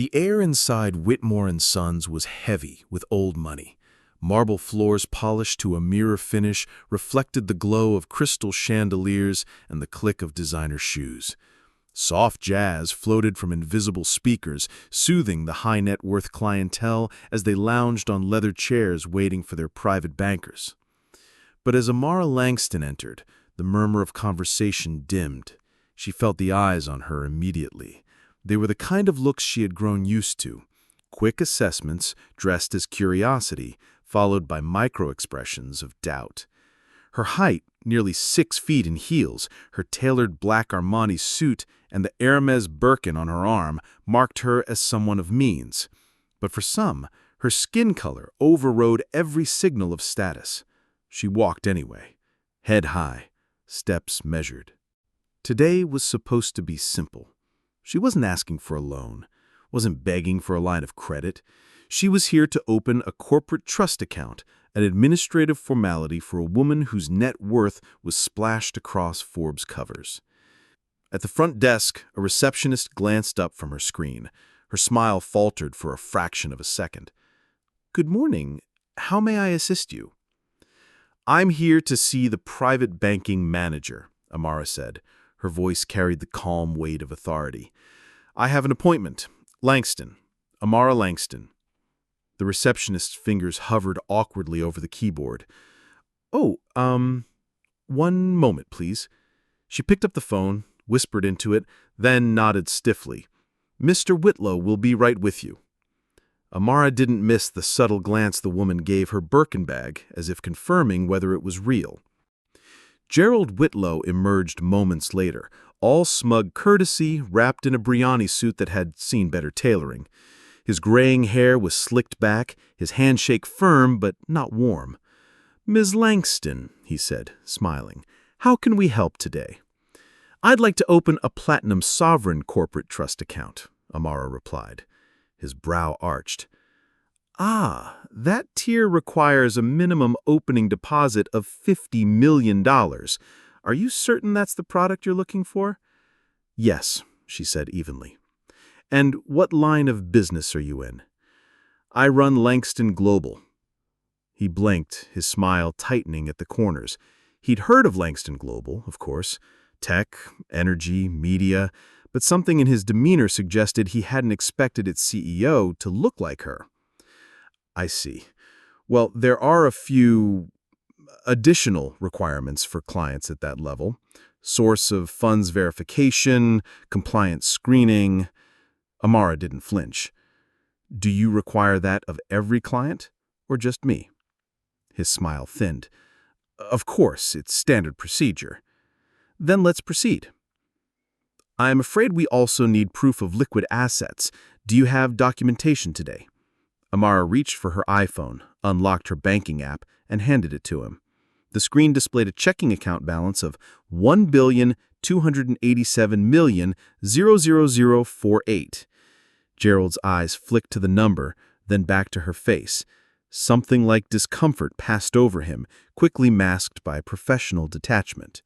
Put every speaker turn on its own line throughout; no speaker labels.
The air inside Whitmore & Sons was heavy with old money. Marble floors polished to a mirror finish reflected the glow of crystal chandeliers and the click of designer shoes. Soft jazz floated from invisible speakers, soothing the high-net-worth clientele as they lounged on leather chairs waiting for their private bankers. But as Amara Langston entered, the murmur of conversation dimmed. She felt the eyes on her immediately. They were the kind of looks she had grown used to. Quick assessments dressed as curiosity, followed by micro-expressions of doubt. Her height, nearly 6 feet in heels, her tailored black Armani suit, and the Hermes Birkin on her arm marked her as someone of means. But for some, her skin color overrode every signal of status. She walked anyway, head high, steps measured. Today was supposed to be simple. She wasn't asking for a loan, wasn't begging for a line of credit. She was here to open a corporate trust account, an administrative formality for a woman whose net worth was splashed across Forbes covers. At the front desk, a receptionist glanced up from her screen. Her smile faltered for a fraction of a second. "Good morning. How may I assist you?" "I'm here to see the private banking manager," Amara said. Her voice carried the calm weight of authority. "I have an appointment. Langston. Amara Langston." The receptionist's fingers hovered awkwardly over the keyboard. "Oh, one moment, please." She picked up the phone, whispered into it, then nodded stiffly. "Mr. Whitlow will be right with you." Amara didn't miss the subtle glance the woman gave her Birkin bag, as if confirming whether it was real. Gerald Whitlow emerged moments later, all smug courtesy, wrapped in a Brioni suit that had seen better tailoring. His graying hair was slicked back, his handshake firm but not warm. "Ms. Langston," he said, smiling, "how can we help today?" "I'd like to open a Platinum Sovereign corporate trust account," Amara replied. His brow arched. "Ah, that tier requires a minimum opening deposit of $50 million. Are you certain that's the product you're looking for?" "Yes," she said evenly. "And what line of business are you in?" "I run Langston Global." He blinked, his smile tightening at the corners. He'd heard of Langston Global, of course. Tech, energy, media, but something in his demeanor suggested he hadn't expected its CEO to look like her. "I see. Well, there are a few additional requirements for clients at that level. Source of funds verification, compliance screening." Amara didn't flinch. "Do you require that of every client, or just me?" His smile thinned. "Of course, it's standard procedure." "Then let's proceed." "I am afraid we also need proof of liquid assets. Do you have documentation today?" Amara reached for her iPhone, unlocked her banking app, and handed it to him. The screen displayed a checking account balance of $1,287,000,048. Gerald's eyes flicked to the number, then back to her face. Something like discomfort passed over him, quickly masked by professional detachment.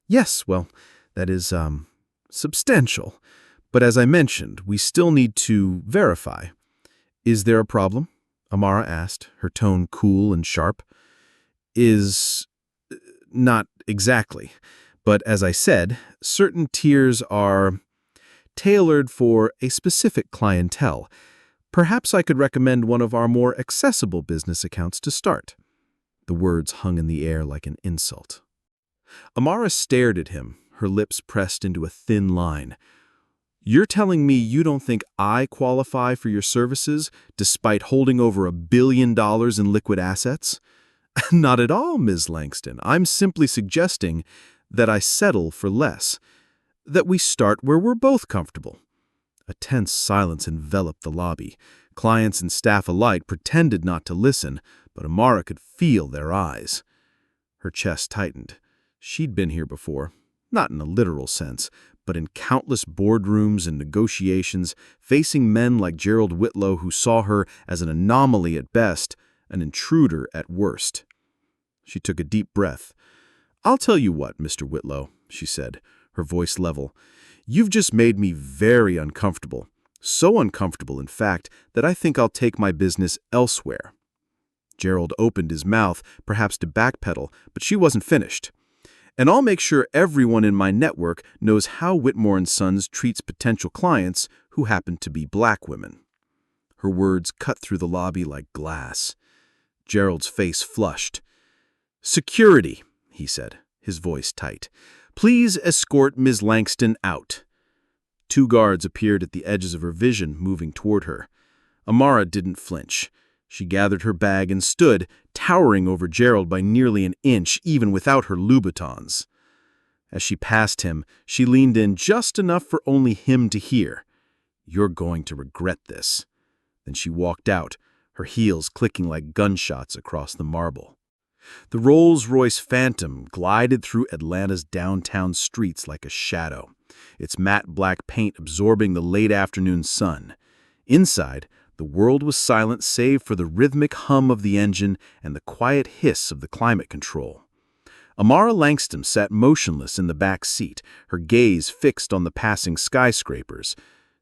"Yes, well, that is, substantial. But as I mentioned, we still need to verify." "Is there a problem?" Amara asked, her tone cool and sharp. Not exactly. But as I said, certain tiers are tailored for a specific clientele. Perhaps I could recommend one of our more accessible business accounts to start." The words hung in the air like an insult. Amara stared at him, her lips pressed into a thin line. "You're telling me you don't think I qualify for your services, despite holding over $1 billion in liquid assets?" "Not at all, Ms. Langston. I'm simply suggesting that I settle for less, that we start where we're both comfortable." A tense silence enveloped the lobby. Clients and staff alike pretended not to listen, but Amara could feel their eyes. Her chest tightened. She'd been here before, not in a literal sense, but in countless boardrooms and negotiations, facing men like Gerald Whitlow who saw her as an anomaly at best, an intruder at worst. She took a deep breath. "I'll tell you what, Mr. Whitlow," she said, her voice level. "You've just made me very uncomfortable, So uncomfortable, in fact, that I think I'll take my business elsewhere." Gerald opened his mouth, perhaps to backpedal, but she wasn't finished. "And I'll make sure everyone in my network knows how Whitmore & Sons treats potential clients who happen to be black women." Her words cut through the lobby like glass. Gerald's face flushed. "Security," he said, his voice tight. "Please escort Ms. Langston out." 2 guards appeared at the edges of her vision, moving toward her. Amara didn't flinch. She gathered her bag and stood, towering over Gerald by nearly an inch, even without her Louboutins. As she passed him, she leaned in just enough for only him to hear. "You're going to regret this." Then she walked out, her heels clicking like gunshots across the marble. The Rolls-Royce Phantom glided through Atlanta's downtown streets like a shadow, its matte black paint absorbing the late afternoon sun. Inside, the world was silent save for the rhythmic hum of the engine and the quiet hiss of the climate control. Amara Langston sat motionless in the back seat, her gaze fixed on the passing skyscrapers.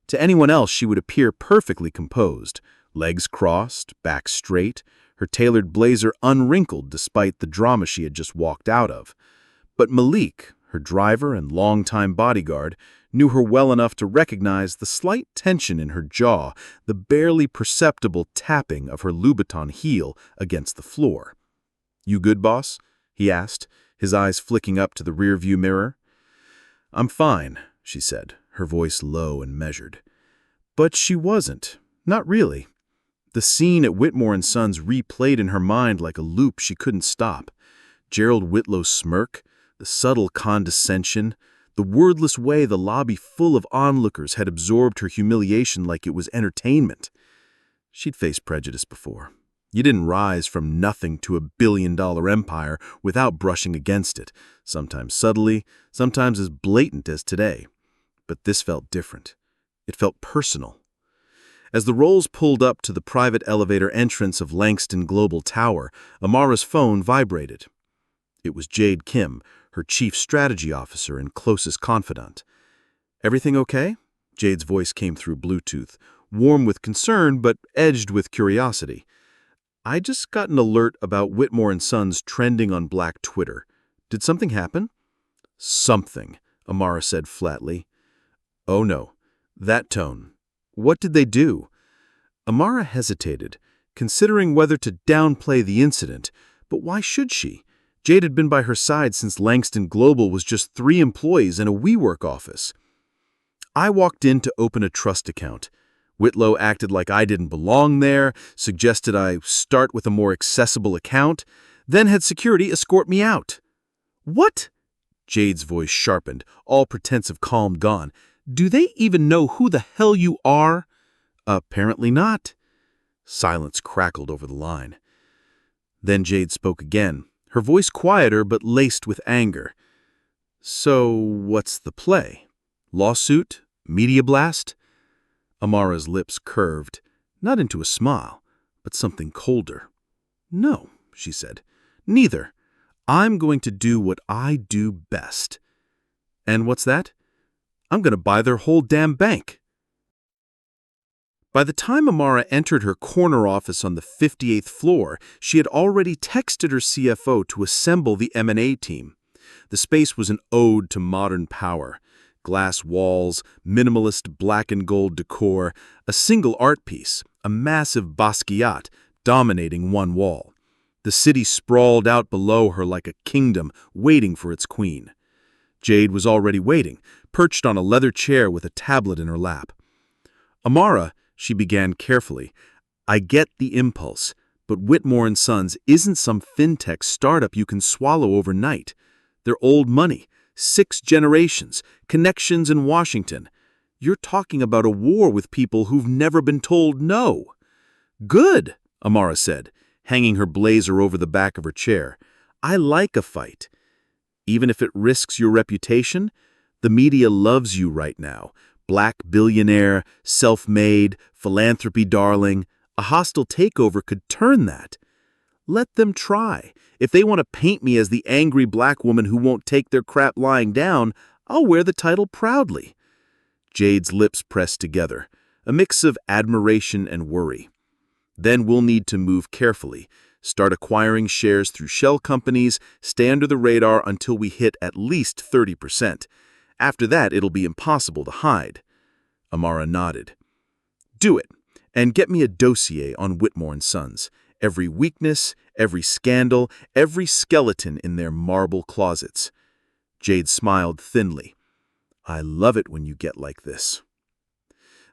To anyone else, she would appear perfectly composed, legs crossed, back straight, her tailored blazer unwrinkled despite the drama she had just walked out of. But Malik, her driver and longtime bodyguard, knew her well enough to recognize the slight tension in her jaw, the barely perceptible tapping of her Louboutin heel against the floor. "You good, boss?" he asked, his eyes flicking up to the rearview mirror. "I'm fine," she said, her voice low and measured. But she wasn't. Not really. The scene at Whitmore & Sons replayed in her mind like a loop she couldn't stop. Gerald Whitlow's smirk, the subtle condescension, the wordless way the lobby full of onlookers had absorbed her humiliation like it was entertainment. She'd faced prejudice before. You didn't rise from nothing to a billion-dollar empire without brushing against it, sometimes subtly, sometimes as blatant as today. But this felt different. It felt personal. As the Rolls pulled up to the private elevator entrance of Langston Global Tower, Amara's phone vibrated. It was Jade Kim, her chief strategy officer and closest confidant. "Everything okay?" Jade's voice came through Bluetooth, warm with concern but edged with curiosity. "I just got an alert about Whitmore & Sons trending on Black Twitter. Did something happen?" "Something," Amara said flatly. "Oh no, that tone. What did they do?" Amara hesitated, considering whether to downplay the incident, but why should she? Jade had been by her side since Langston Global was just 3 employees in a WeWork office. "I walked in to open a trust account. Whitlow acted like I didn't belong there, suggested I start with a more accessible account, then had security escort me out." "What?" Jade's voice sharpened, all pretense of calm gone. "Do they even know who the hell you are?" "Apparently not." Silence crackled over the line. Then Jade spoke again, her voice quieter but laced with anger. "So what's the play? Lawsuit? Media blast?" Amara's lips curved, not into a smile, but something colder. "No," she said. "Neither. I'm going to do what I do best." "And what's that?" "I'm going to buy their whole damn bank." By the time Amara entered her corner office on the 58th floor, she had already texted her CFO to assemble the M&A team. The space was an ode to modern power. Glass walls, minimalist black and gold decor, a single art piece, a massive Basquiat dominating one wall. The city sprawled out below her like a kingdom waiting for its queen. Jade was already waiting, perched on a leather chair with a tablet in her lap. "Amara," she began carefully, "I get the impulse, but Whitmore & Sons isn't some fintech startup you can swallow overnight. They're old money, 6 generations, connections in Washington. You're talking about a war with people who've never been told no." "Good," Amara said, hanging her blazer over the back of her chair. "I like a fight. Even if it risks your reputation, the media loves you right now. Black billionaire, self-made, philanthropy darling. A hostile takeover could turn that. Let them try. If they want to paint me as the angry black woman who won't take their crap lying down, I'll wear the title proudly." Jade's lips pressed together. a mix of admiration and worry. Then we'll need to move carefully, start acquiring shares through shell companies, stay under the radar until we hit at least 30%. After that, it'll be impossible to hide. Amara nodded. Do it, and get me a dossier on Whitmore and Sons. Every weakness, every scandal, every skeleton in their marble closets. Jade smiled thinly. I love it when you get like this.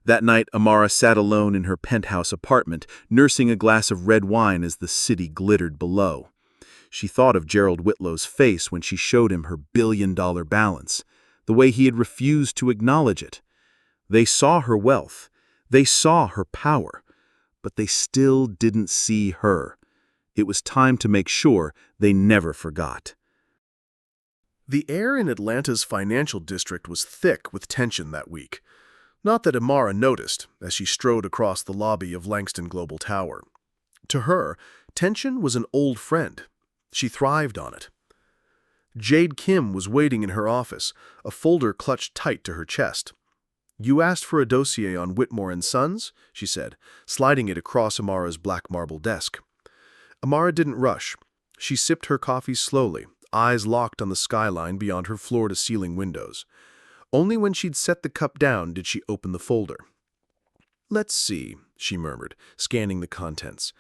That night, Amara sat alone in her penthouse apartment, nursing a glass of red wine as the city glittered below. She thought of Gerald Whitlow's face when she showed him her billion-dollar balance, the way he had refused to acknowledge it. They saw her wealth, they saw her power, but they still didn't see her. It was time to make sure they never forgot. The air in Atlanta's financial district was thick with tension that week. Not that Amara noticed as she strode across the lobby of Langston Global Tower. To her, tension was an old friend. She thrived on it. Jade Kim was waiting in her office, a folder clutched tight to her chest. You asked for a dossier on Whitmore and Sons, she said, sliding it across Amara's black marble desk. Amara didn't rush. She sipped her coffee slowly, eyes locked on the skyline beyond her floor-to-ceiling windows. Only when she'd set the cup down did she open the folder. Let's see, she murmured, scanning the contents.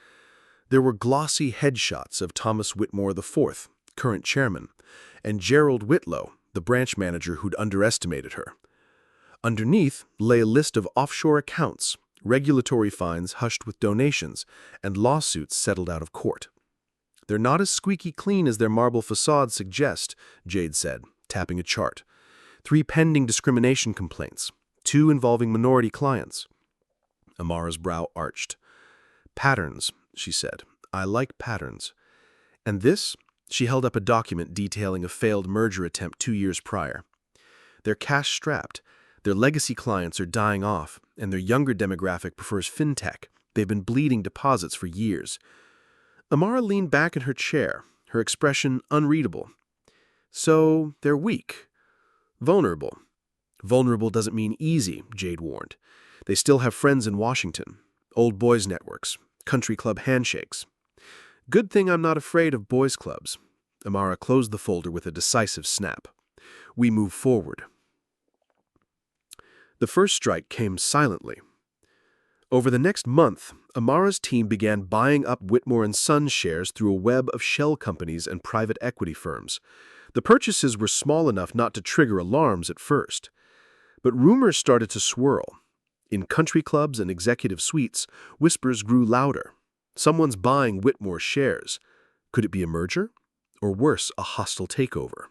There were glossy headshots of Thomas Whitmore IV, current chairman, and Gerald Whitlow, the branch manager who'd underestimated her. Underneath lay a list of offshore accounts, regulatory fines hushed with donations, and lawsuits settled out of court. They're not as squeaky clean as their marble facades suggest, Jade said, tapping a chart. 3 pending discrimination complaints, 2 involving minority clients. Amara's brow arched. Patterns, she said. I like patterns. And this? She held up a document detailing a failed merger attempt 2 years prior. They're cash-strapped. Their legacy clients are dying off, and their younger demographic prefers fintech. They've been bleeding deposits for years. Amara leaned back in her chair, her expression unreadable. So they're weak. Vulnerable. Vulnerable doesn't mean easy, Jade warned. They still have friends in Washington, old boys networks, country club handshakes. Good thing I'm not afraid of boys clubs. Amara closed the folder with a decisive snap. We move forward. The first strike came silently. Over the next month, Amara's team began buying up Whitmore and Sons shares through a web of shell companies and private equity firms. The purchases were small enough not to trigger alarms at first. But rumors started to swirl. In country clubs and executive suites, whispers grew louder. Someone's buying Whitmore's shares. Could it be a merger? Or worse, a hostile takeover?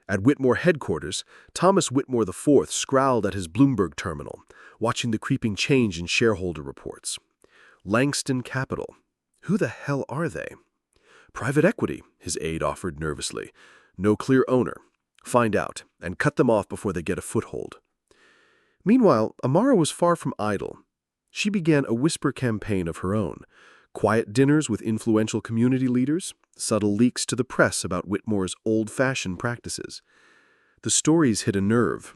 At Whitmore headquarters, Thomas Whitmore IV scowled at his Bloomberg terminal, watching the creeping change in shareholder reports. Langston Capital. Who the hell are they? Private equity, his aide offered nervously. No clear owner. Find out, and cut them off before they get a foothold. Meanwhile, Amara was far from idle. She began a whisper campaign of her own. Quiet dinners with influential community leaders, subtle leaks to the press about Whitmore's old-fashioned practices. The stories hit a nerve.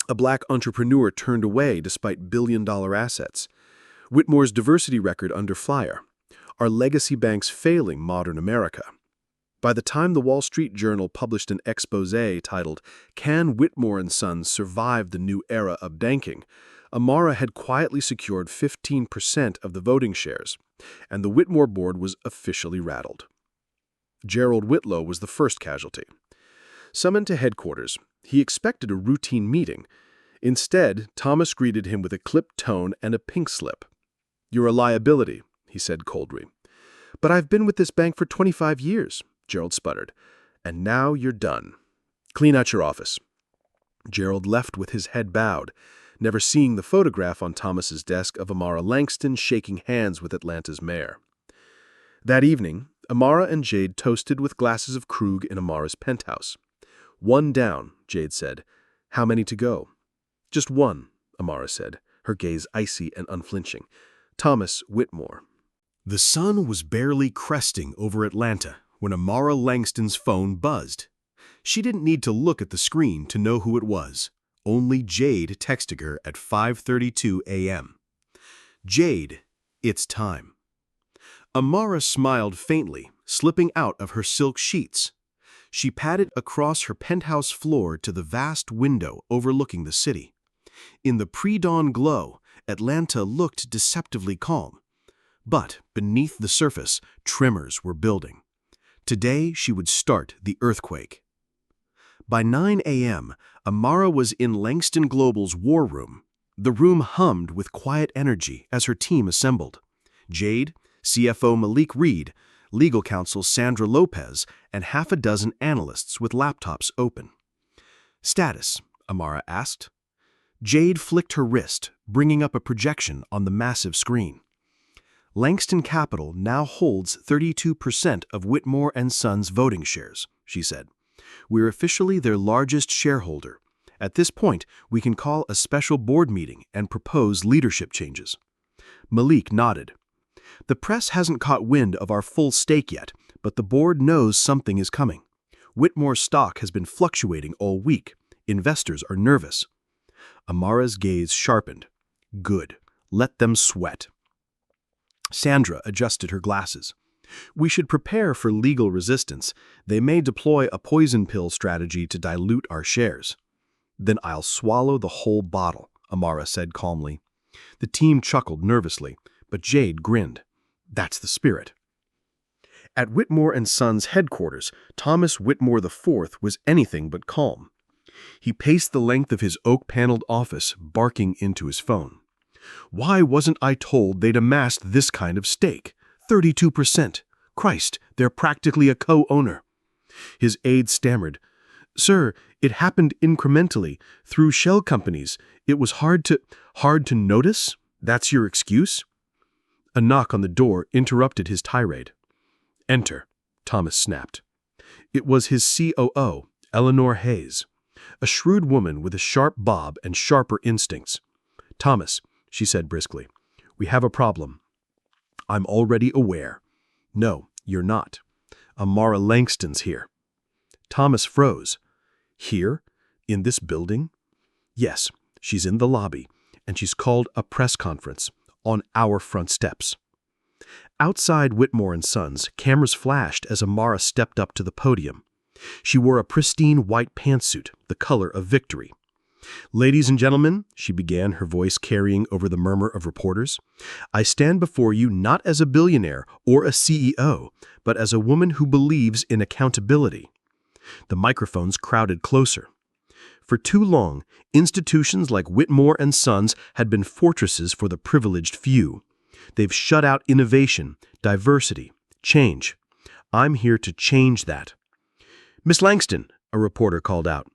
A black entrepreneur turned away despite billion-dollar assets. Whitmore's diversity record under fire. Are legacy banks failing modern America? By the time the Wall Street Journal published an exposé titled, Can Whitmore and Sons Survive the New Era of Banking?, Amara had quietly secured 15% of the voting shares, and the Whitmore board was officially rattled. Gerald Whitlow was the first casualty. Summoned to headquarters, he expected a routine meeting. Instead, Thomas greeted him with a clipped tone and a pink slip. You're a liability, he said coldly. But I've been with this bank for 25 years, Gerald sputtered. And now you're done. Clean out your office. Gerald left with his head bowed, never seeing the photograph on Thomas's desk of Amara Langston shaking hands with Atlanta's mayor. That evening, Amara and Jade toasted with glasses of Krug in Amara's penthouse. 1 down, Jade said. How many to go? Just 1, Amara said, her gaze icy and unflinching. Thomas Whitmore. The sun was barely cresting over Atlanta when Amara Langston's phone buzzed. She didn't need to look at the screen to know who it was. only Jade texting her at 5:32 a.m. "Jade, it's time." Amara smiled faintly, slipping out of her silk sheets. She padded across her penthouse floor to the vast window overlooking the city. In the pre-dawn glow, Atlanta looked deceptively calm. But beneath the surface, tremors were building. Today she would start the earthquake. By 9 a.m., Amara was in Langston Global's war room. The room hummed with quiet energy as her team assembled. Jade, CFO Malik Reed, legal counsel Sandra Lopez, and half a dozen analysts with laptops open. "Status?" Amara asked. Jade flicked her wrist, bringing up a projection on the massive screen. "Langston Capital now holds 32% of Whitmore & Sons voting shares," she said. "We're officially their largest shareholder. At this point, we can call a special board meeting and propose leadership changes." Malik nodded. "The press hasn't caught wind of our full stake yet, but the board knows something is coming. Whitmore's stock has been fluctuating all week. Investors are nervous." Amara's gaze sharpened. "Good. Let them sweat." Sandra adjusted her glasses. "We should prepare for legal resistance. They may deploy a poison pill strategy to dilute our shares." "Then I'll swallow the whole bottle," Amara said calmly. The team chuckled nervously, but Jade grinned. "That's the spirit." At Whitmore & Sons headquarters, Thomas Whitmore IV was anything but calm. He paced the length of his oak-paneled office, barking into his phone. "Why wasn't I told they'd amassed this kind of stake? 32%. Christ, they're practically a co-owner." His aide stammered. "Sir, it happened incrementally, through shell companies. It was hard to notice? That's your excuse?" A knock on the door interrupted his tirade. "Enter," Thomas snapped. It was his COO, Eleanor Hayes, a shrewd woman with a sharp bob and sharper instincts. "Thomas," she said briskly, "we have a problem." "I'm already aware." "No, you're not. Amara Langston's here." Thomas froze. "Here? In this building?" "Yes, she's in the lobby, and she's called a press conference on our front steps." Outside Whitmore & Sons, cameras flashed as Amara stepped up to the podium. She wore a pristine white pantsuit, the color of victory. "Ladies and gentlemen," she began, her voice carrying over the murmur of reporters, "I stand before you not as a billionaire or a CEO, but as a woman who believes in accountability." The microphones crowded closer. For too long, institutions like Whitmore & Sons had been fortresses for the privileged few. They've shut out innovation, diversity, change. I'm here to change that. "Miss Langston," a reporter called out,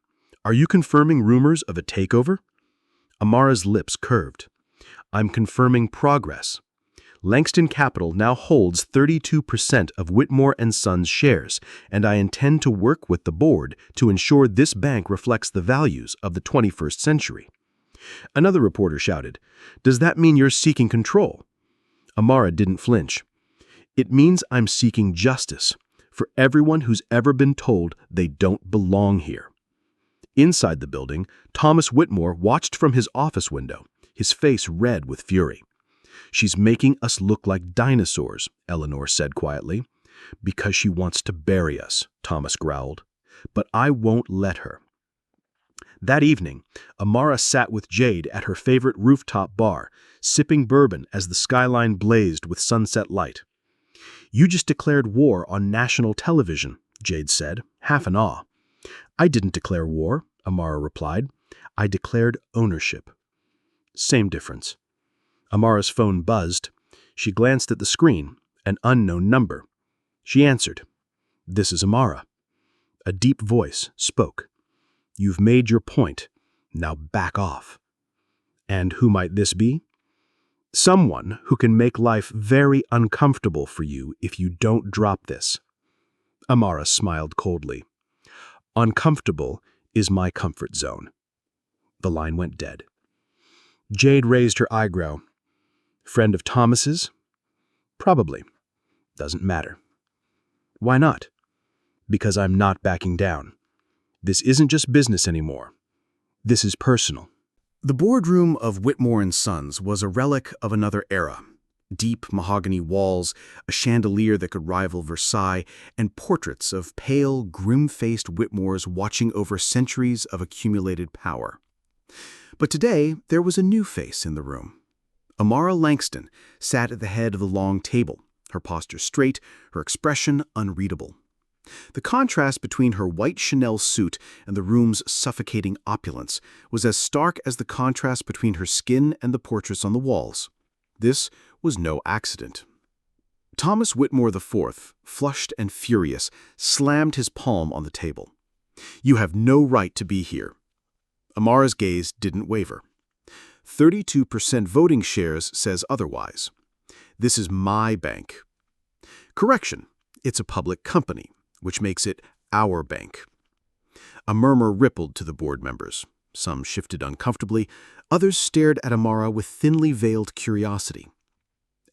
"are you confirming rumors of a takeover?" Amara's lips curved. "I'm confirming progress. Langston Capital now holds 32% of Whitmore & Sons shares, and I intend to work with the board to ensure this bank reflects the values of the 21st century." Another reporter shouted, "Does that mean you're seeking control?" Amara didn't flinch. "It means I'm seeking justice for everyone who's ever been told they don't belong here." Inside the building, Thomas Whitmore watched from his office window, his face red with fury. "She's making us look like dinosaurs," Eleanor said quietly. "Because she wants to bury us," Thomas growled. "But I won't let her." That evening, Amara sat with Jade at her favorite rooftop bar, sipping bourbon as the skyline blazed with sunset light. "You just declared war on national television," Jade said, half in awe. "I didn't declare war," Amara replied. "I declared ownership." Same difference. Amara's phone buzzed. She glanced at the screen, an unknown number. She answered. "This is Amara." A deep voice spoke. "You've made your point. Now back off." "And who might this be?" "Someone who can make life very uncomfortable for you if you don't drop this." Amara smiled coldly. "Uncomfortable is my comfort zone." The line went dead. Jade raised her eyebrow. "Friend of Thomas's?" "Probably. Doesn't matter." "Why not?" "Because I'm not backing down. This isn't just business anymore.
This is personal. The boardroom of Whitmore & Sons was a relic of another era. Deep mahogany walls, a chandelier that could rival Versailles, and portraits of pale, grim-faced Whitmores watching over centuries of accumulated power. But today, there was a new face in the room. Amara Langston sat at the head of the long table, her posture straight, her expression unreadable. The contrast between her white Chanel suit and the room's suffocating opulence was as stark as the contrast between her skin and the portraits on the walls. This was no accident. Thomas Whitmore IV, flushed and furious, slammed his palm on the table. "You have no right to be here." Amara's gaze didn't waver. 32% voting shares says otherwise. This is my bank. Correction, it's a public company, which makes it our bank. A murmur rippled to the board members. Some shifted uncomfortably, others stared at Amara with thinly veiled curiosity.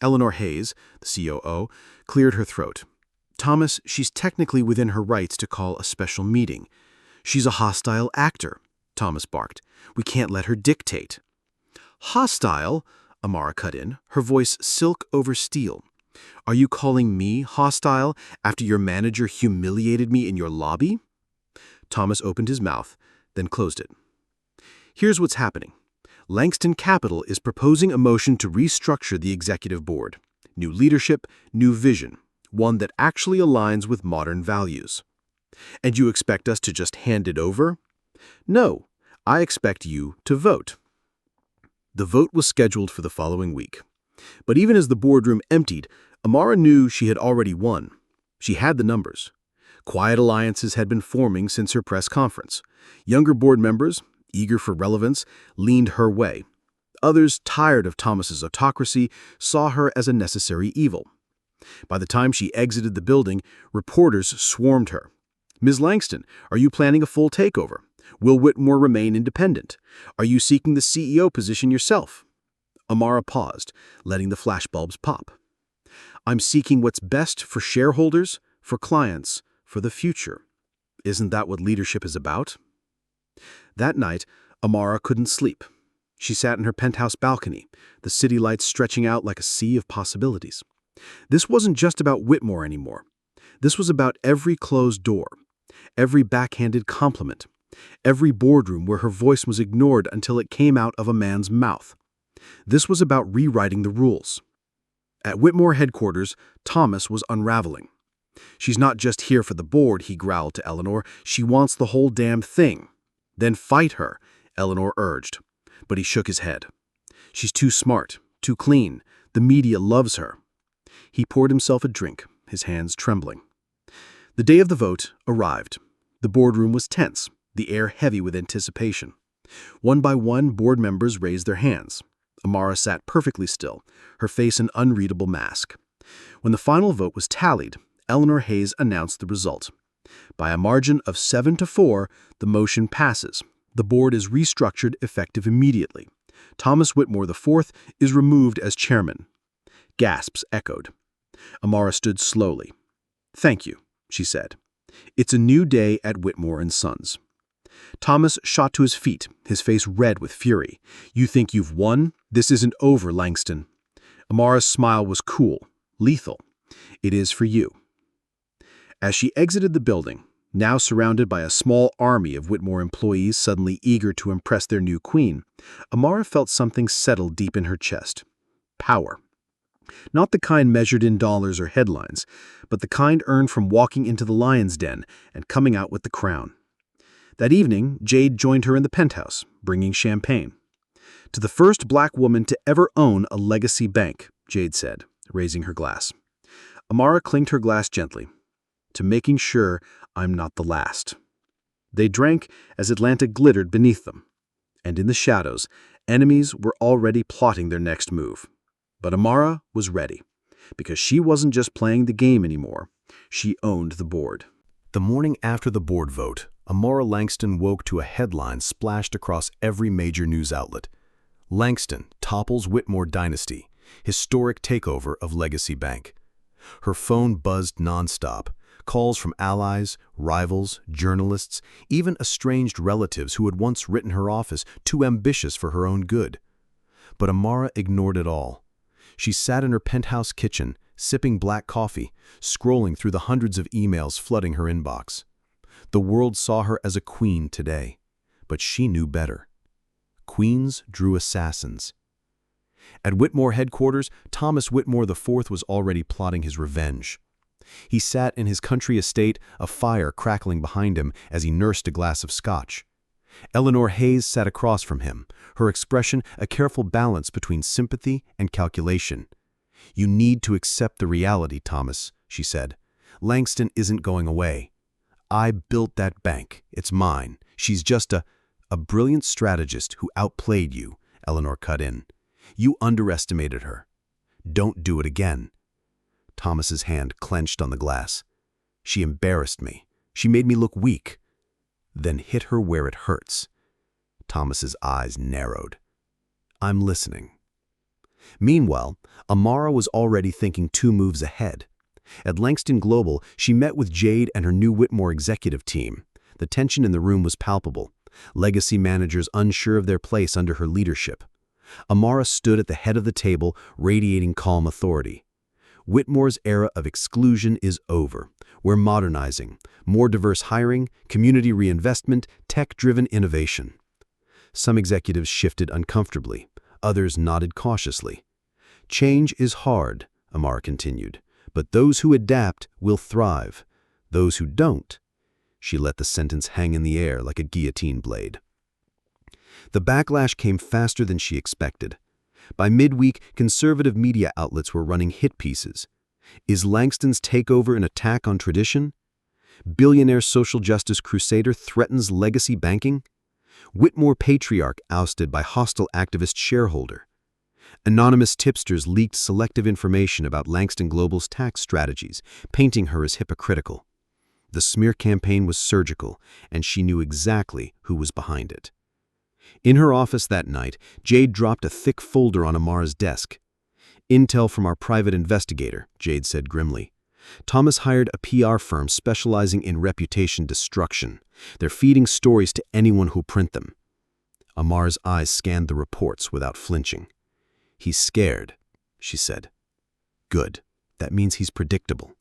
Eleanor Hayes, the COO, cleared her throat. "Thomas, she's technically within her rights to call a special meeting. She's a hostile actor," Thomas barked. "We can't let her dictate." "Hostile?" Amara cut in, her voice silk over steel. "Are you calling me hostile after your manager humiliated me in your lobby?" Thomas opened his mouth, then closed it. "Here's what's happening. Langston Capital is proposing a motion to restructure the executive board. New leadership, new vision, one that actually aligns with modern values. And you expect us to just hand it over? No, I expect you to vote." The vote was scheduled for the following week. But even as the boardroom emptied, Amara knew she had already won. She had the numbers. Quiet alliances had been forming since her press conference. Younger board members, eager for relevance, leaned her way. Others, tired of Thomas's autocracy, saw her as a necessary evil. By the time she exited the building, reporters swarmed her. "Ms. Langston, are you planning a full takeover? Will Whitmore remain independent? Are you seeking the CEO position yourself?" Amara paused, letting the flashbulbs pop. "I'm seeking what's best for shareholders, for clients, for the future. Isn't that what leadership is about?" That night, Amara couldn't sleep. She sat in her penthouse balcony, the city lights stretching out like a sea of possibilities. This wasn't just about Whitmore anymore. This was about every closed door, every backhanded compliment, every boardroom where her voice was ignored until it came out of a man's mouth. This was about rewriting the rules. At Whitmore headquarters, Thomas was unraveling. "She's not just here for the board," he growled to Eleanor. "She wants the whole damn thing." "Then fight her," Eleanor urged. But he shook his head. "She's too smart, too clean. The media loves her." He poured himself a drink, his hands trembling. The day of the vote arrived. The boardroom was tense, the air heavy with anticipation. One by one, board members raised their hands. Amara sat perfectly still, her face an unreadable mask. When the final vote was tallied, Eleanor Hayes announced the result. By a margin of 7-4, the motion passes. The board is restructured effective immediately. Thomas Whitmore IV is removed as chairman. Gasps echoed. Amara stood slowly. "Thank you," she said. "It's a new day at Whitmore & Sons." Thomas shot to his feet, his face red with fury. "You think you've won? This isn't over, Langston." Amara's smile was cool, lethal. "It is for you." As she exited the building, now surrounded by a small army of Whitmore employees suddenly eager to impress their new queen, Amara felt something settle deep in her chest. Power. Not the kind measured in dollars or headlines, but the kind earned from walking into the lion's den and coming out with the crown. That evening, Jade joined her in the penthouse, bringing champagne. "To the first black woman to ever own a legacy bank," Jade said, raising her glass. Amara clinked her glass gently. "To making sure I'm not the last." They drank as Atlanta glittered beneath them. And in the shadows, enemies were already plotting their next move. But Amara was ready, because she wasn't just playing the game anymore. She owned the board. The morning after the board vote, Amara Langston woke to a headline splashed across every major news outlet. "Langston topples Whitmore dynasty, historic takeover of Legacy Bank." Her phone buzzed nonstop.
calls from allies, rivals, journalists, even estranged relatives who had once written her off as too ambitious for her own good. But Amara ignored it all. She sat in her penthouse kitchen, sipping black coffee, scrolling through the hundreds of emails flooding her inbox. The world saw her as a queen today, but she knew better. Queens drew assassins. At Whitmore headquarters, Thomas Whitmore IV was already plotting his revenge. He sat in his country estate, a fire crackling behind him as he nursed a glass of scotch. Eleanor Hayes sat across from him, her expression a careful balance between sympathy and calculation. "You need to accept the reality, Thomas," she said. "Langston isn't going away. I built that bank. It's mine. She's just a brilliant strategist who outplayed you," Eleanor cut in. "You underestimated her. Don't do it again." Thomas's hand clenched on the glass. "She embarrassed me. She made me look weak." "Then hit her where it hurts." Thomas's eyes narrowed. "I'm listening." Meanwhile, Amara was already thinking 2 moves ahead. At Langston Global, she met with Jade and her new Whitmore executive team. The tension in the room was palpable. Legacy managers unsure of their place under her leadership. Amara stood at the head of the table, radiating calm authority. "Whitmore's era of exclusion is over. We're modernizing. More diverse hiring, community reinvestment, tech-driven innovation." Some executives shifted uncomfortably. Others nodded cautiously. "Change is hard," Amara continued, "but those who adapt will thrive. Those who don't—" She let the sentence hang in the air like a guillotine blade. The backlash came faster than she expected. By midweek, conservative media outlets were running hit pieces. "Is Langston's takeover an attack on tradition?" "Billionaire social justice crusader threatens legacy banking?" "Whitmore patriarch ousted by hostile activist shareholder?" Anonymous tipsters leaked selective information about Langston Global's tax strategies, painting her as hypocritical. The smear campaign was surgical, and she knew exactly who was behind it. In her office that night, Jade dropped a thick folder on Amara's desk. "Intel from our private investigator," Jade said grimly. "Thomas hired a PR firm specializing in reputation destruction. They're feeding stories to anyone who'll print them." Amara's eyes scanned the reports without flinching. "He's scared," she said. "Good. That means he's predictable."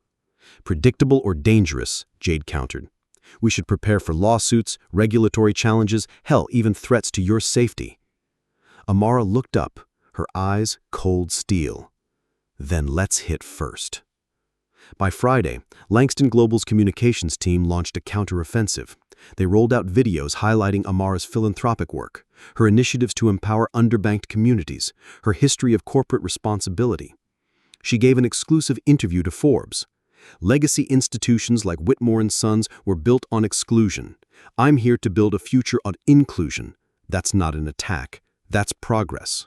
"Predictable or dangerous," Jade countered. "We should prepare for lawsuits, regulatory challenges, hell, even threats to your safety." Amara looked up, her eyes cold steel. "Then let's hit first." By Friday, Langston Global's communications team launched a counteroffensive. They rolled out videos highlighting Amara's philanthropic work, her initiatives to empower underbanked communities, her history of corporate responsibility. She gave an exclusive interview to Forbes. "Legacy institutions like Whitmore & Sons were built on exclusion. I'm here to build a future on inclusion. That's not an attack. That's progress."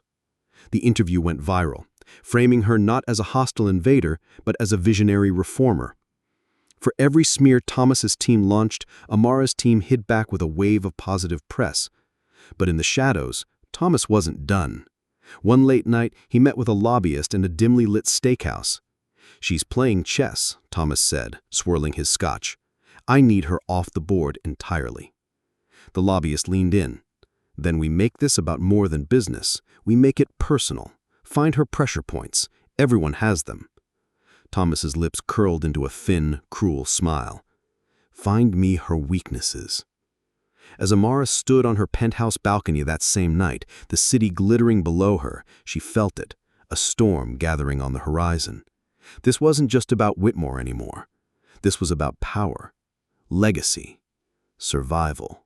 The interview went viral, framing her not as a hostile invader, but as a visionary reformer. For every smear Thomas's team launched, Amara's team hit back with a wave of positive press. But in the shadows, Thomas wasn't done. One late night, he met with a lobbyist in a dimly lit steakhouse. "She's playing chess," Thomas said, swirling his scotch. "I need her off the board entirely." The lobbyist leaned in. "Then we make this about more than business. We make it personal. Find her pressure points. Everyone has them." Thomas's lips curled into a thin, cruel smile. "Find me her weaknesses." As Amara stood on her penthouse balcony that same night, the city glittering below her, she felt it, a storm gathering on the horizon. This wasn't just about Whitmore anymore. This was about power, legacy, survival,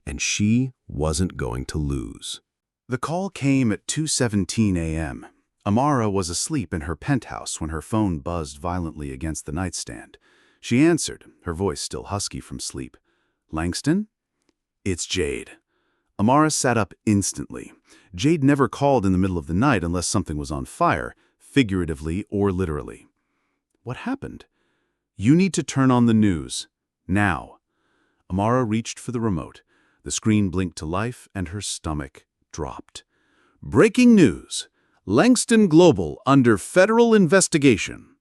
and she wasn't going to lose.
The call came at 2:17 a.m. Amara was asleep in her penthouse when her phone buzzed violently against the nightstand. She answered, her voice still husky from sleep. "Langston?" "It's Jade." Amara sat up instantly. Jade never called in the middle of the night unless something was on fire, figuratively or literally. "What happened?" "You need to turn on the news. Now." Amara reached for the remote. The screen blinked to life and her stomach dropped. "Breaking news. Langston Global under federal investigation."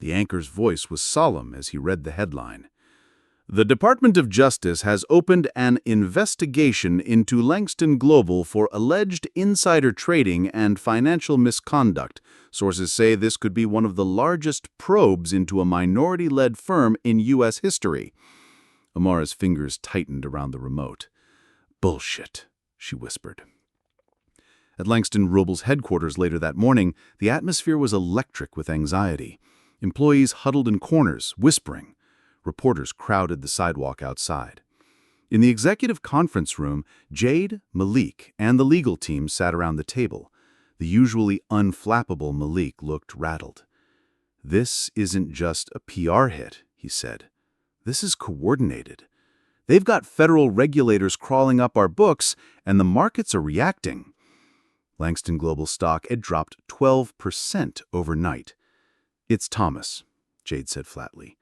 The anchor's voice was solemn as he read the headline. The Department of Justice has opened an investigation into Langston Global for alleged insider trading and financial misconduct. Sources say this could be one of the largest probes into a minority-led firm in U.S. history. Amara's fingers tightened around the remote. Bullshit, she whispered. At Langston Global's headquarters later that morning, the atmosphere was electric with anxiety. Employees huddled in corners, whispering. Reporters crowded the sidewalk outside. In the executive conference room, Jade, Malik, and the legal team sat around the table. The usually unflappable Malik looked rattled. This isn't just a PR hit, he said. This is coordinated. They've got federal regulators crawling up our books, and the markets are reacting. Langston Global stock had dropped 12% overnight. It's Thomas, Jade said flatly.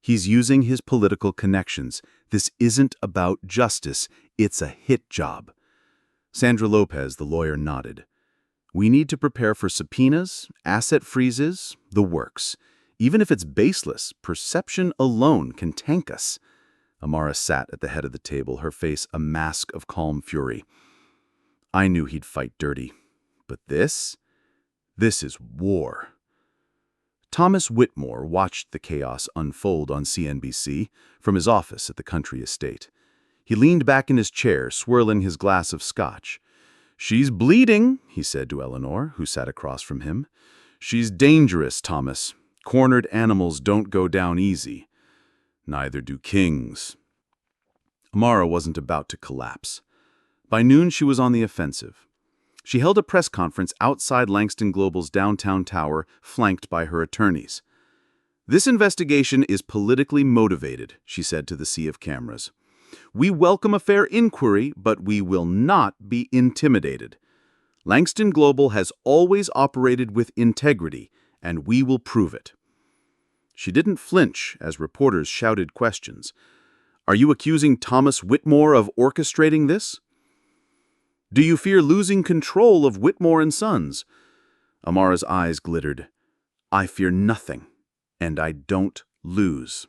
He's using his political connections. This isn't about justice. It's a hit job. Sandra Lopez, the lawyer, nodded. We need to prepare for subpoenas, asset freezes, the works. Even if it's baseless, perception alone can tank us. Amara sat at the head of the table, her face a mask of calm fury. I knew he'd fight dirty. But this is war. Thomas Whitmore watched the chaos unfold on CNBC from his office at the country estate. He leaned back in his chair, swirling his glass of scotch. She's bleeding, he said to Eleanor, who sat across from him. She's dangerous, Thomas. Cornered animals don't go down easy. Neither do kings. Amara wasn't about to collapse. By noon, she was on the offensive. She held a press conference outside Langston Global's downtown tower, flanked by her attorneys. This investigation is politically motivated, she said to the sea of cameras. We welcome a fair inquiry, but we will not be intimidated. Langston Global has always operated with integrity, and we will prove it. She didn't flinch as reporters shouted questions. Are you accusing Thomas Whitmore of orchestrating this? Do you fear losing control of Whitmore & Sons? Amara's eyes glittered. I fear nothing, and I don't lose.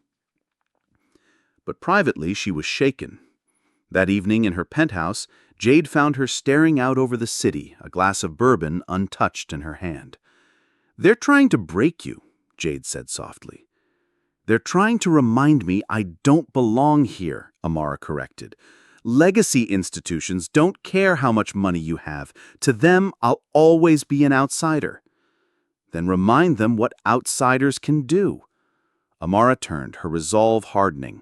But privately, she was shaken. That evening in her penthouse, Jade found her staring out over the city, a glass of bourbon untouched in her hand. They're trying to break you, Jade said softly. They're trying to remind me I don't belong here, Amara corrected. Legacy institutions don't care how much money you have. To them, I'll always be an outsider. Then remind them what outsiders can do. Amara turned, her resolve hardening.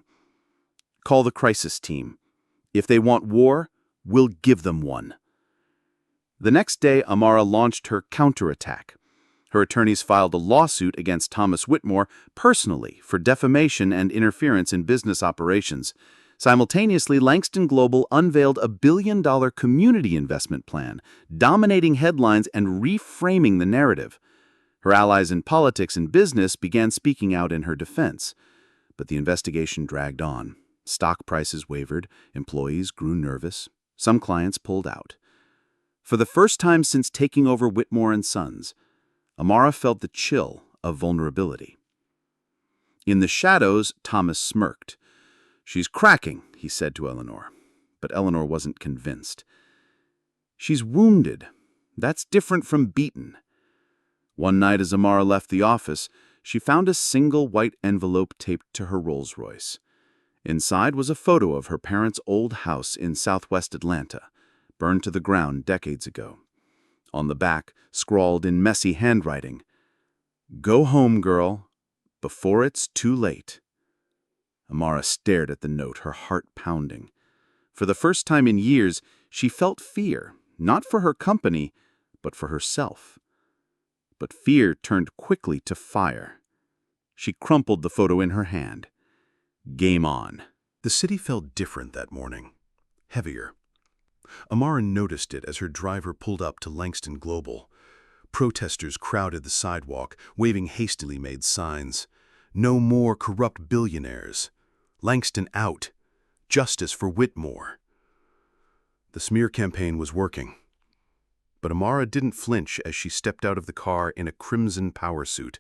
Call the crisis team. If they want war, we'll give them one. The next day, Amara launched her counterattack. Her attorneys filed a lawsuit against Thomas Whitmore personally for defamation and interference in business operations. Simultaneously, Langston Global unveiled a billion-dollar community investment plan, dominating headlines and reframing the narrative. Her allies in politics and business began speaking out in her defense. But the investigation dragged on. Stock prices wavered, employees grew nervous, some clients pulled out. For the first time since taking over Whitmore & Sons, Amara felt the chill of vulnerability. In the shadows, Thomas smirked. She's cracking, he said to Eleanor. But Eleanor wasn't convinced. She's wounded. That's different from beaten. One night as Amara left the office, she found a single white envelope taped to her Rolls-Royce. Inside was a photo of her parents' old house in southwest Atlanta, burned to the ground decades ago. On the back, scrawled in messy handwriting, "Go home, girl, before it's too late." Amara stared at the note, her heart pounding. For the first time in years, she felt fear, not for her company, but for herself. But fear turned quickly to fire. She crumpled the photo in her hand. Game on.
The city felt different that morning, heavier. Amara noticed it as her driver pulled up to Langston Global. Protesters crowded the sidewalk, waving hastily made signs. No more corrupt billionaires. Langston out. Justice for Whitmore. The smear campaign was working. But Amara didn't flinch as she stepped out of the car in a crimson power suit.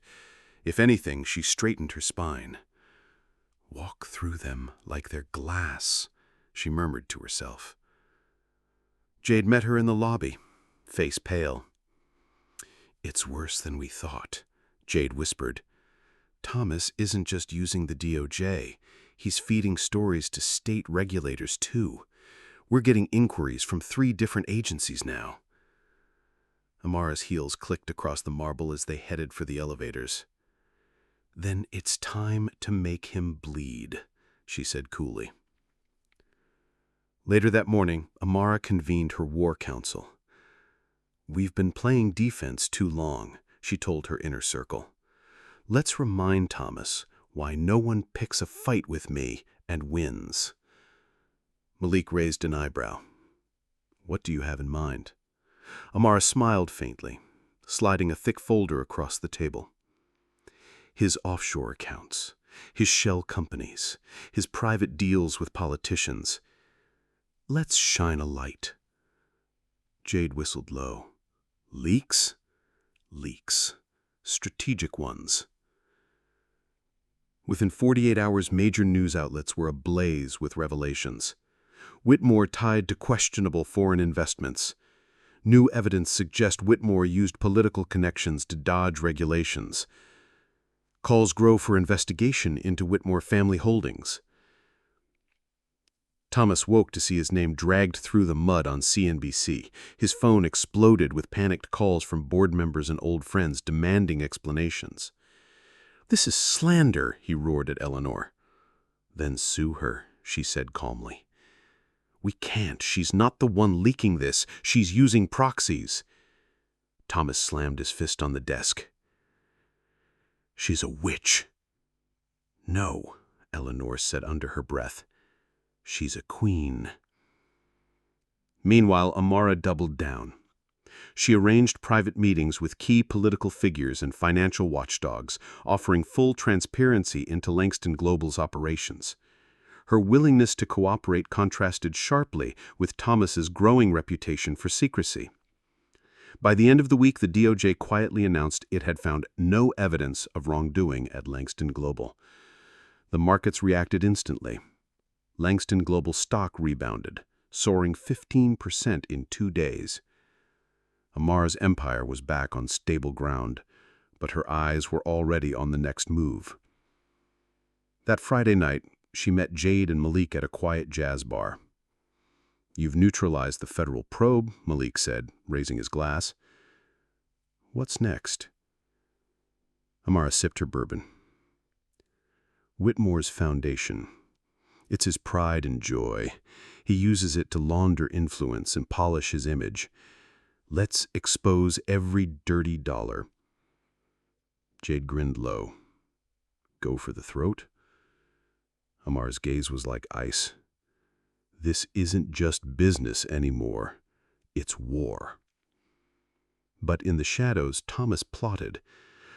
If anything, she straightened her spine. "Walk through them like they're glass," she murmured to herself. Jade met her in the lobby, face pale. "It's worse than we thought," Jade whispered. "Thomas isn't just using the DOJ. He's feeding stories to state regulators, too. We're getting inquiries from 3 different agencies now." Amara's heels clicked across the marble as they headed for the elevators. "Then it's time to make him bleed," she said coolly. Later that morning, Amara convened her war council. "We've been playing defense too long," she told her inner circle. "Let's remind Thomas why no one picks a fight with me and wins." Malik raised an eyebrow. "What do you have in mind?" Amara smiled faintly, sliding a thick folder across the table. "His offshore accounts, his shell companies, his private deals with politicians. Let's shine a light." Jade whistled low. "Leaks?" "Leaks. Strategic ones." Within 48 hours, major news outlets were ablaze with revelations. Whitmore tied to questionable foreign investments. New evidence suggests Whitmore used political connections to dodge regulations. Calls grow for investigation into Whitmore family holdings. Thomas woke to see his name dragged through the mud on CNBC. His phone exploded with panicked calls from board members and old friends demanding explanations. "This is slander," he roared at Eleanor. "Then sue her," she said calmly. "We can't. She's not the one leaking this. She's using proxies." Thomas slammed his fist on the desk. "She's a witch." "No," Eleanor said under her breath. "She's a queen." Meanwhile, Amara doubled down. She arranged private meetings with key political figures and financial watchdogs, offering full transparency into Langston Global's operations. Her willingness to cooperate contrasted sharply with Thomas's growing reputation for secrecy. By the end of the week, the DOJ quietly announced it had found no evidence of wrongdoing at Langston Global. The markets reacted instantly. Langston Global stock rebounded, soaring 15% in 2 days. Amara's empire was back on stable ground, but her eyes were already on the next move. That Friday night, she met Jade and Malik at a quiet jazz bar. "You've neutralized the federal probe," Malik said, raising his glass. "What's next?" Amara sipped her bourbon. "Whitmore's foundation. It's his pride and joy. He uses it to launder influence and polish his image. Let's expose every dirty dollar." Jade grinned low. "Go for the throat?" Amar's gaze was like ice. "This isn't just business anymore. It's war." But in the shadows, Thomas plotted.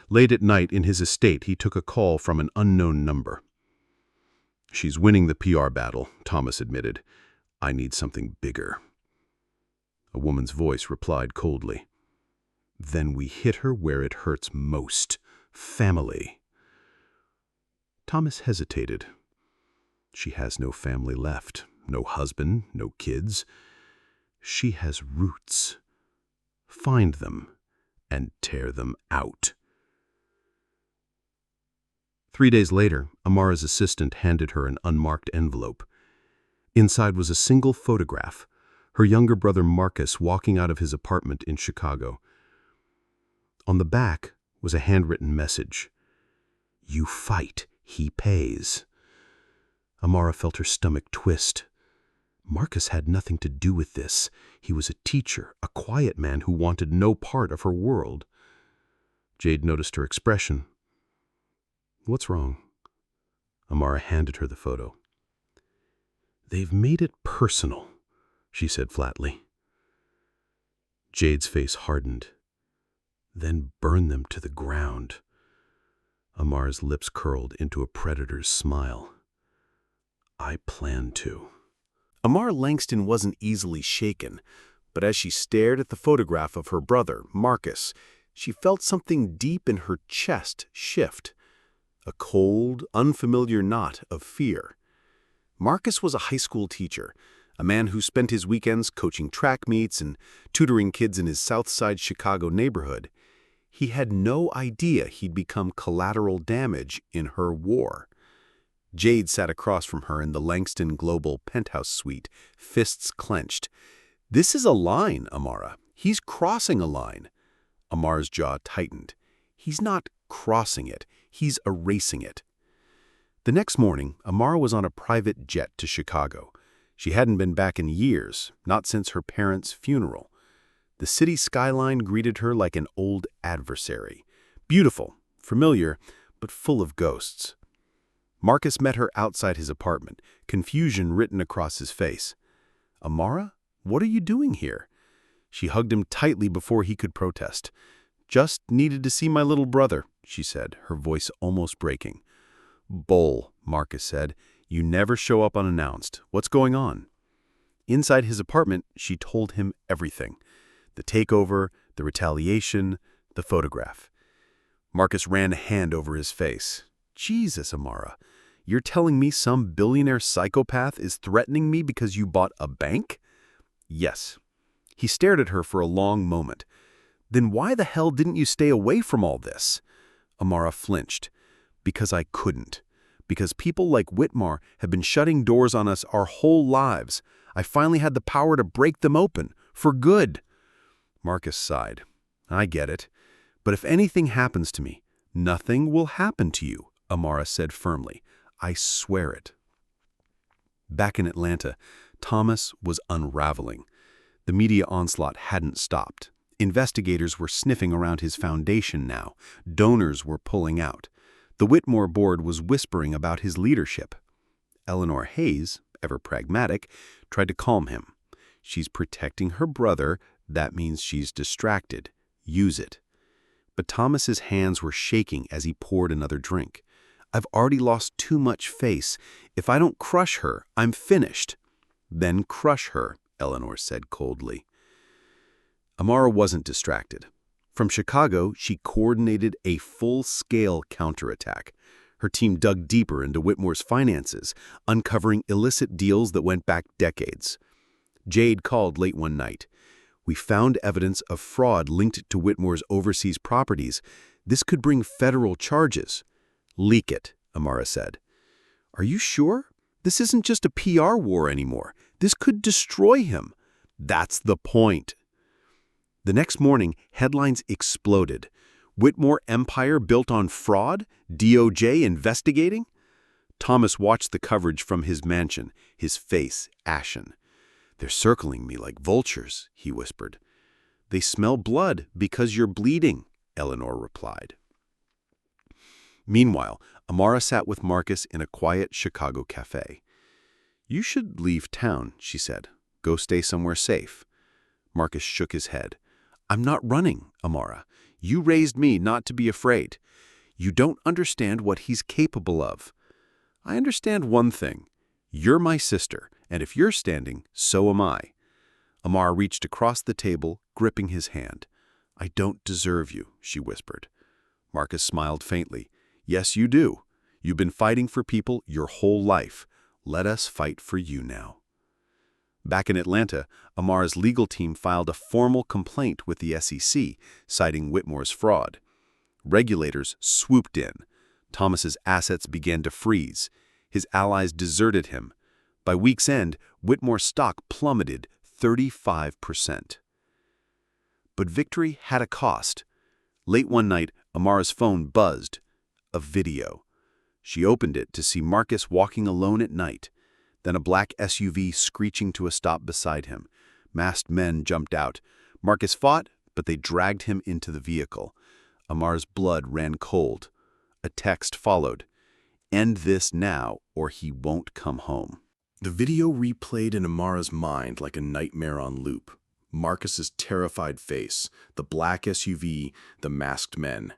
Late at night in his estate, he took a call from an unknown number. "She's winning the PR battle," Thomas admitted. "I need something bigger." A woman's voice replied coldly. "Then we hit her where it hurts most. Family." Thomas hesitated. "She has no family left. No husband, no kids. She has roots. Find them and tear them out." 3 days later, Amara's assistant handed her an unmarked envelope. Inside was a single photograph, her younger brother Marcus walking out of his apartment in Chicago. On the back was a handwritten message. "You fight, he pays." Amara felt her stomach twist. Marcus had nothing to do with this. He was a teacher, a quiet man who wanted no part of her world. Jade noticed her expression. "What's wrong?" Amara handed her the photo. "They've made it personal," she said flatly. Jade's face hardened. "Then burn them to the ground." Amara's lips curled into a predator's smile. "I plan to." Amara Langston wasn't easily shaken, but as she stared at the photograph of her brother, Marcus,
she felt something deep in her chest shift. A cold, unfamiliar knot of fear. Marcus was a high school teacher, a man who spent his weekends coaching track meets and tutoring kids in his South Side Chicago neighborhood. He had no idea he'd become collateral damage in her war. Jade sat across from her in the Langston Global penthouse suite, fists clenched. "This is a line, Amara. He's crossing a line." Amara's jaw tightened. "He's not crossing it. He's erasing it." The next morning, Amara was on a private jet to Chicago. She hadn't been back in years, not since her parents' funeral. The city skyline greeted her like an old adversary. Beautiful, familiar, but full of ghosts. Marcus met her outside his apartment, confusion written across his face. "Amara, what are you doing here?" She hugged him tightly before he could protest. "Just needed to see my little brother," she said, her voice almost breaking. "Bull," Marcus said. "You never show up unannounced. What's going on?" Inside his apartment, she told him everything. The takeover, the retaliation, the photograph. Marcus ran a hand over his face. "Jesus, Amara, you're telling me some billionaire psychopath is threatening me because you bought a bank?" "Yes." He stared at her for a long moment. "Then why the hell didn't you stay away from all this?" Amara flinched. "Because I couldn't. Because people like Whitmore have been shutting doors on us our whole lives. I finally had the power to break them open. For good." Marcus sighed. "I get it. But if anything happens to me, nothing will happen to you," Amara said firmly. "I swear it." Back in Atlanta, Thomas was unraveling. The media onslaught hadn't stopped. Investigators were sniffing around his foundation now. Donors were pulling out. The Whitmore board was whispering about his leadership. Eleanor Hayes, ever pragmatic, tried to calm him. "She's protecting her brother. That means she's distracted. Use it." But Thomas's hands were shaking as he poured another drink. "I've already lost too much face. If I don't crush her, I'm finished." "Then crush her," Eleanor said coldly. Amara wasn't distracted. From Chicago, she coordinated a full-scale counterattack. Her team dug deeper into Whitmore's finances, uncovering illicit deals that went back decades. Jade called late one night. "We found evidence of fraud linked to Whitmore's overseas properties. This could bring federal charges." "Leak it," Amara said. "Are you sure? This isn't just a PR war anymore. This could destroy him." "That's the point." The next morning, headlines exploded. Whitmore empire built on fraud? DOJ investigating? Thomas watched the coverage from his mansion, his face ashen. "They're circling me like vultures," he whispered. "They smell blood because you're bleeding," Eleanor replied. Meanwhile, Amara sat with Marcus in a quiet Chicago cafe. "You should leave town," she said. "Go stay somewhere safe." Marcus shook his head. "I'm not running, Amara. You raised me not to be afraid. You don't understand what he's capable of." "I understand one thing. You're my sister, and if you're standing, so am I." Amara reached across the table, gripping his hand. "I don't deserve you," she whispered. Marcus smiled faintly. "Yes, you do. You've been fighting for people your whole life. Let us fight for you now." Back in Atlanta, Amara's legal team filed a formal complaint with the SEC, citing Whitmore's fraud. Regulators swooped in. Thomas's assets began to freeze. His allies deserted him. By week's end, Whitmore's stock plummeted 35%. But victory had a cost. Late one night, Amara's phone buzzed. A video. She opened it to see Marcus walking alone at night. Then a black SUV screeching to a stop beside him. Masked men jumped out. Marcus fought, but they dragged him into the vehicle. Amar's blood ran cold. A text followed. "End this now, or he won't come home."
The video replayed in Amara's mind like a nightmare on loop. Marcus's terrified face, the black SUV, the masked men.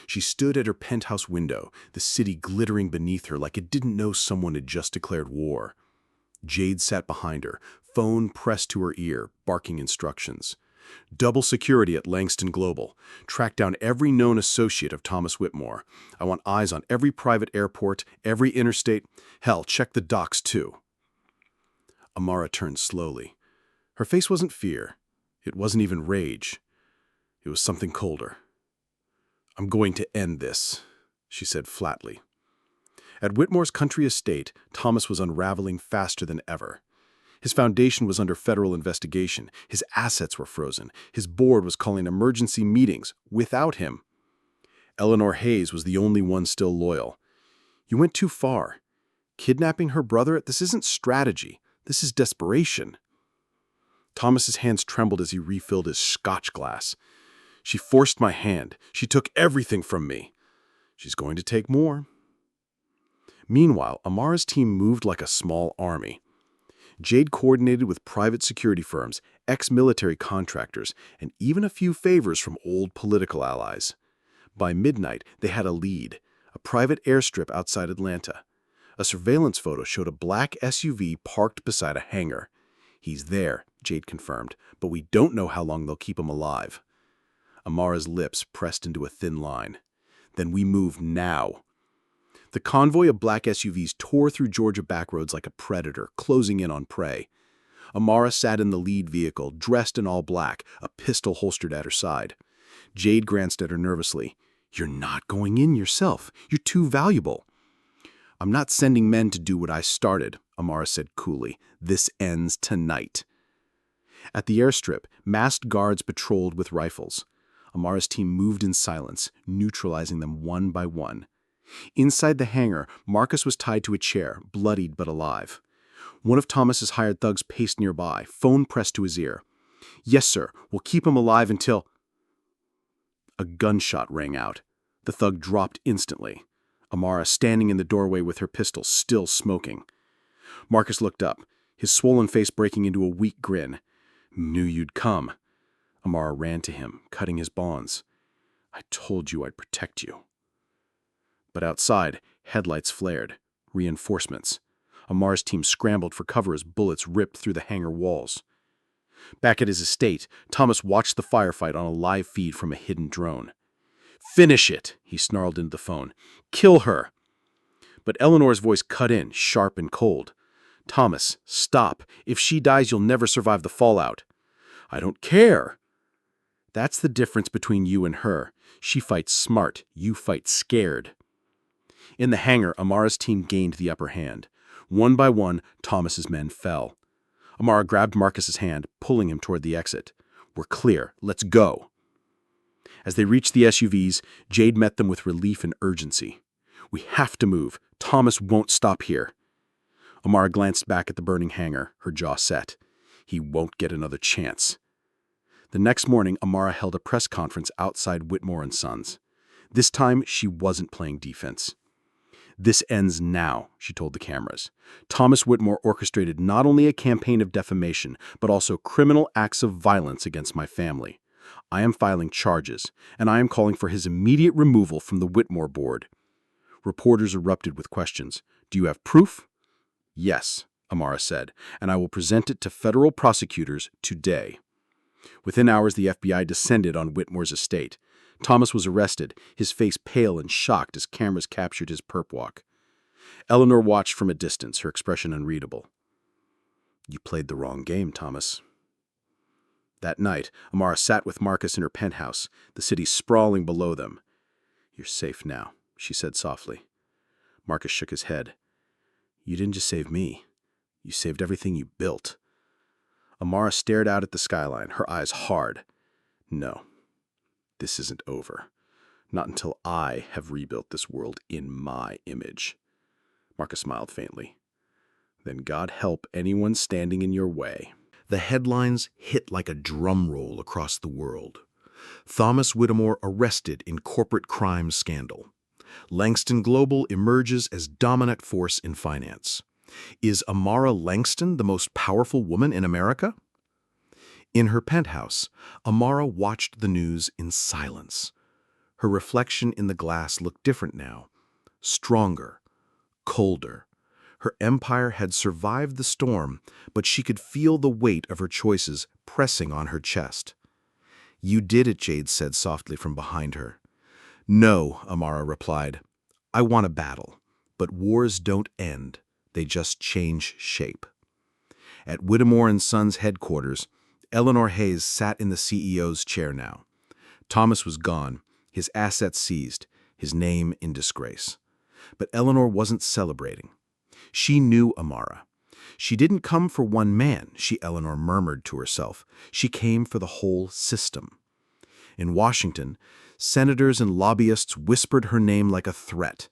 She stood at her penthouse window, the city glittering beneath her like it didn't know someone had just declared war. Jade sat behind her, phone pressed to her ear, barking instructions.
Double security at Langston Global. Track down every known associate of Thomas Whitmore. I want eyes on every private airport, every interstate. Hell, check the docks too. Amara turned slowly. Her face wasn't fear. It wasn't even rage. It was something colder. I'm going to end this, she said flatly. At Whitmore's country estate, Thomas was unraveling faster than ever. His foundation was under federal investigation. His assets were frozen. His board was calling emergency meetings without him. Eleanor Hayes was the only one still loyal. You went too far. Kidnapping her brother? This isn't strategy. This is desperation. Thomas's hands trembled as he refilled his scotch glass. She forced my hand. She took everything from me. She's going to take more. Meanwhile, Amara's team moved like a small army. Jade coordinated with private security firms, ex-military contractors, and even a few favors from old political allies. By midnight, they had a lead, a private airstrip outside Atlanta. A surveillance photo showed a black SUV parked beside a hangar. He's there, Jade confirmed, but we don't know how long they'll keep him alive. Amara's lips pressed into a thin line. Then we move now. The convoy of black SUVs tore through Georgia backroads like a predator, closing in on prey. Amara sat in the lead vehicle, dressed in all black, a pistol holstered at her side. Jade glanced at her nervously. You're not going in yourself. You're too valuable. I'm not sending men to do what I started, Amara said coolly. This ends tonight. At the airstrip, masked guards patrolled with rifles. Amara's team moved in silence, neutralizing them one by one. Inside the hangar, Marcus was tied to a chair, bloodied but alive. One of Thomas's hired thugs paced nearby, phone pressed to his ear. Yes, sir, we'll keep him alive until... A gunshot rang out. The thug dropped instantly. Amara standing in the doorway with her pistol still smoking. Marcus looked up, his swollen face breaking into a weak grin. Knew you'd come. Amara ran to him, cutting his bonds. I told you I'd protect you. But outside, headlights flared. Reinforcements. Amar's team scrambled for cover as bullets ripped through the hangar walls. Back at his estate, Thomas watched the firefight on a live feed from a hidden drone. Finish it, he snarled into the phone. Kill her. But Eleanor's voice cut in, sharp and cold. Thomas, stop. If she dies, you'll never survive the fallout. I don't care. That's the difference between you and her. She fights smart. You fight scared. In the hangar, Amara's team gained the upper hand. One by one, Thomas's men fell. Amara grabbed Marcus's hand, pulling him toward the exit. We're clear. Let's go. As they reached the SUVs, Jade met them with relief and urgency. We have to move. Thomas won't stop here. Amara glanced back at the burning hangar, her jaw set. He won't get another chance. The next morning, Amara held a press conference outside Whitmore & Sons. This time, she wasn't playing defense. This ends now, she told the cameras. Thomas Whitmore orchestrated not only a campaign of defamation, but also criminal acts of violence against my family. I am filing charges, and I am calling for his immediate removal from the Whitmore board. Reporters erupted with questions. Do you have proof? Yes, Amara said, and I will present it to federal prosecutors today. Within hours, the FBI descended on Whitmore's estate. Thomas was arrested, his face pale and shocked as cameras captured his perp walk. Eleanor watched from a distance, her expression unreadable. You played the wrong game, Thomas. That night, Amara sat with Marcus in her penthouse, the city sprawling below them. You're safe now, she said softly. Marcus shook his head. You didn't just save me. You saved everything you built. Amara stared out at the skyline, her eyes hard. No. This isn't over. Not until I have rebuilt this world in my image. Marcus smiled faintly. Then God help anyone standing in your way.
The headlines hit like a drum roll across the world. Thomas Whitmore arrested in corporate crime scandal. Langston Global emerges as dominant force in finance. Is Amara Langston the most powerful woman in America? In her penthouse, Amara watched the news in silence. Her reflection in the glass looked different now. Stronger, colder. Her empire had survived the storm, but she could feel the weight of her choices pressing on her chest. "You did it," Jade said softly from behind her. "No," Amara replied. "I want a battle. But wars don't end. They just change shape." At Whittemore and Sons headquarters, Eleanor Hayes sat in the CEO's chair now. Thomas was gone, his assets seized, his name in disgrace. But Eleanor wasn't celebrating. She knew Amara. She didn't come for one man, Eleanor murmured to herself. She came for the whole system. In Washington, senators and lobbyists whispered her name like a threat.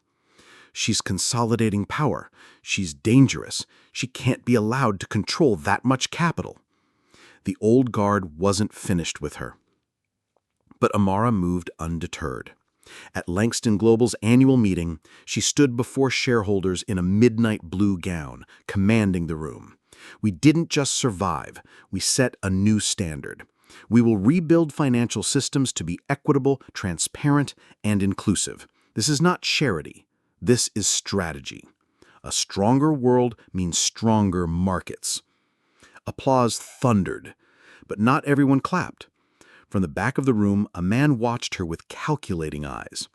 "She's consolidating power. She's dangerous. She can't be allowed to control that much capital." The old guard wasn't finished with her. But Amara moved undeterred. At Langston Global's annual meeting, she stood before shareholders in a midnight blue gown, commanding the room. "We didn't just survive, we set a new standard. We will rebuild financial systems to be equitable, transparent, and inclusive. This is not charity. This is strategy. A stronger world means stronger markets." Applause thundered, but not everyone clapped. From the back of the room, a man watched her with calculating eyes.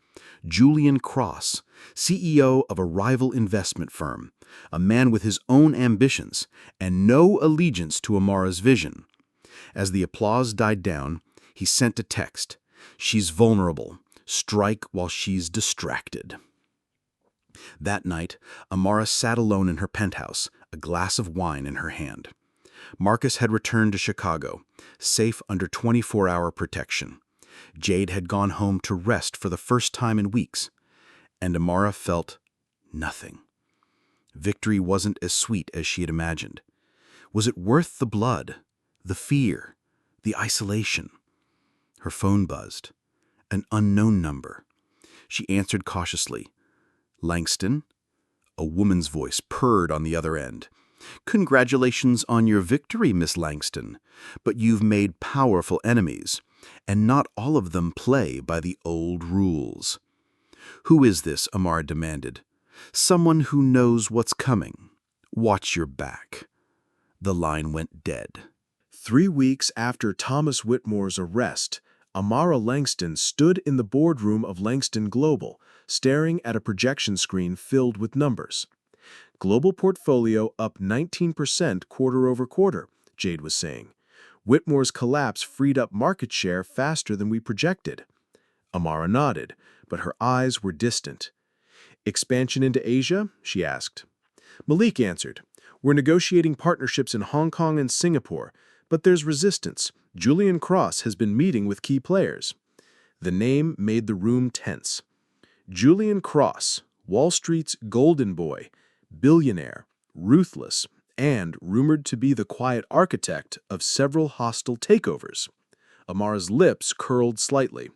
Julian Cross, CEO of a rival investment firm, a man with his own ambitions and no allegiance to Amara's vision. As the applause died down, he sent a text. "She's vulnerable. Strike while she's distracted." That night, Amara sat alone in her penthouse, a glass of wine in her hand. Marcus had returned to Chicago, safe under 24-hour protection. Jade had gone home to rest for the first time in weeks, and Amara felt nothing. Victory wasn't as sweet as she had imagined. Was it worth the blood, the fear, the isolation? Her phone buzzed. An unknown number. She answered cautiously. "Langston?" A woman's voice purred on the other end. "Congratulations on your victory, Miss Langston, but you've made powerful enemies, and not all of them play by the old rules." "Who is this?" Amara demanded. "Someone who knows what's coming. Watch your back." The line went dead.
3 weeks after Thomas Whitmore's arrest, Amara Langston stood in the boardroom of Langston Global, staring at a projection screen filled with numbers. "Global portfolio up 19% quarter over quarter," Jade was saying. "Whitmore's collapse freed up market share faster than we projected." Amara nodded, but her eyes were distant. "Expansion into Asia?" she asked. Malik answered. "We're negotiating partnerships in Hong Kong and Singapore, but there's resistance. Julian Cross has been meeting with key players." The name made the room tense. Julian Cross, Wall Street's golden boy, billionaire, ruthless, and rumored to be the quiet architect of several hostile takeovers. Amara's lips curled slightly.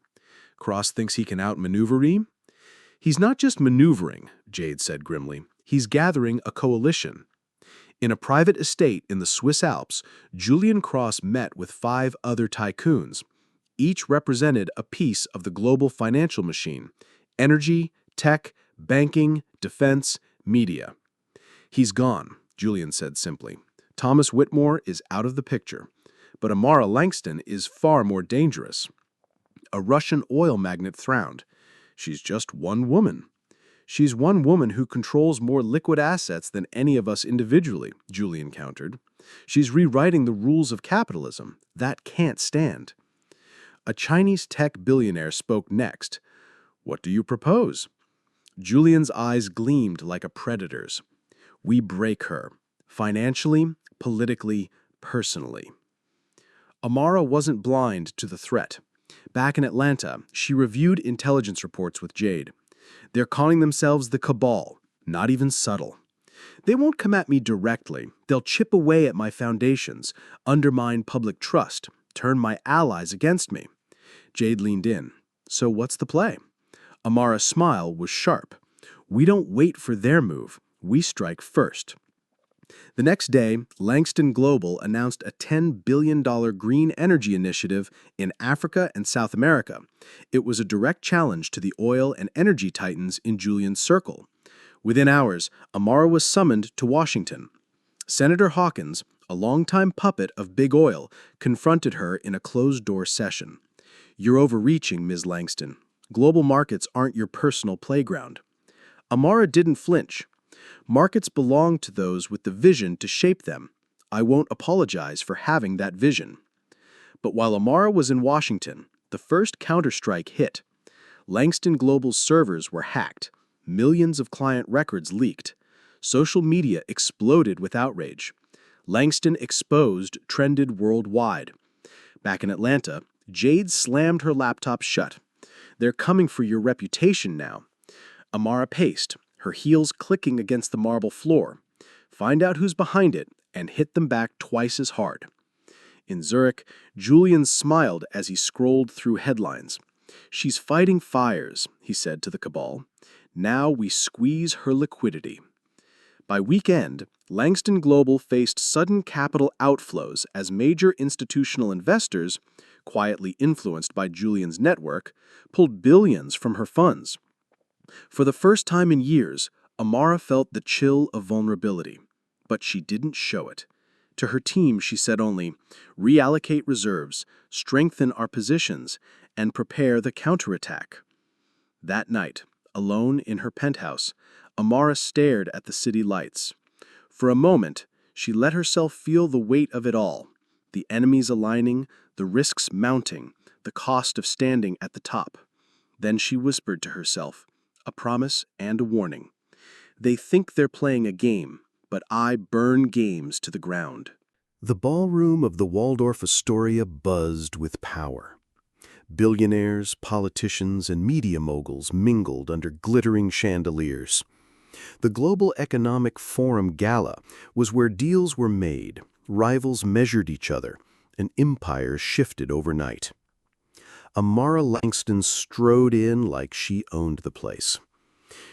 "Cross thinks he can outmaneuver me?" "He's not just maneuvering," Jade said grimly. "He's gathering a coalition." In a private estate in the Swiss Alps, Julian Cross met with 5 other tycoons. Each represented a piece of the global financial machine: energy, tech, banking, defense, media. "He's gone," Julian said simply. "Thomas Whitmore is out of the picture. But Amara Langston is far more dangerous." A Russian oil magnate frowned. "She's just one woman." "She's one woman who controls more liquid assets than any of us individually," Julian countered. "She's rewriting the rules of capitalism. That can't stand." A Chinese tech billionaire spoke next. "What do you propose?" Julian's eyes gleamed like a predator's. "We break her. Financially, politically, personally." Amara wasn't blind to the threat. Back in Atlanta, she reviewed intelligence reports with Jade. "They're calling themselves the Cabal, not even subtle. They won't come at me directly. They'll chip away at my foundations, undermine public trust, turn my allies against me." Jade leaned in. "So what's the play?" Amara's smile was sharp. "We don't wait for their move. We strike first." The next day, Langston Global announced a $10 billion green energy initiative in Africa and South America. It was a direct challenge to the oil and energy titans in Julian's circle. Within hours, Amara was summoned to Washington. Senator Hawkins, a longtime puppet of big oil, confronted her in a closed-door session. You're overreaching, Ms. Langston. Global markets aren't your personal playground. Amara didn't flinch. Markets belong to those with the vision to shape them. I won't apologize for having that vision. But while Amara was in Washington, the first counterstrike hit. Langston Global's servers were hacked. Millions of client records leaked. Social media exploded with outrage. Langston exposed trended worldwide. Back in Atlanta, Jade slammed her laptop shut. They're coming for your reputation now. Amara paced, her heels clicking against the marble floor. Find out who's behind it and hit them back twice as hard. In Zurich, Julian smiled as he scrolled through headlines. She's fighting fires, he said to the cabal. Now we squeeze her liquidity. By weekend, Langston Global faced sudden capital outflows as major institutional investors, quietly influenced by Julian's network, pulled billions from her funds. For the first time in years, Amara felt the chill of vulnerability, but she didn't show it. To her team, she said only, reallocate reserves, strengthen our positions, and prepare the counterattack. That night, alone in her penthouse, Amara stared at the city lights. For a moment, she let herself feel the weight of it all, the enemies aligning, the risks mounting, the cost of standing at the top. Then she whispered to herself, a promise and a warning. They think they're playing a game, but I burn games to the ground.
The ballroom of the Waldorf Astoria buzzed with power. Billionaires, politicians, and media moguls mingled under glittering chandeliers. The Global Economic Forum Gala was where deals were made, rivals measured each other, and empires shifted overnight. Amara Langston strode in like she owned the place.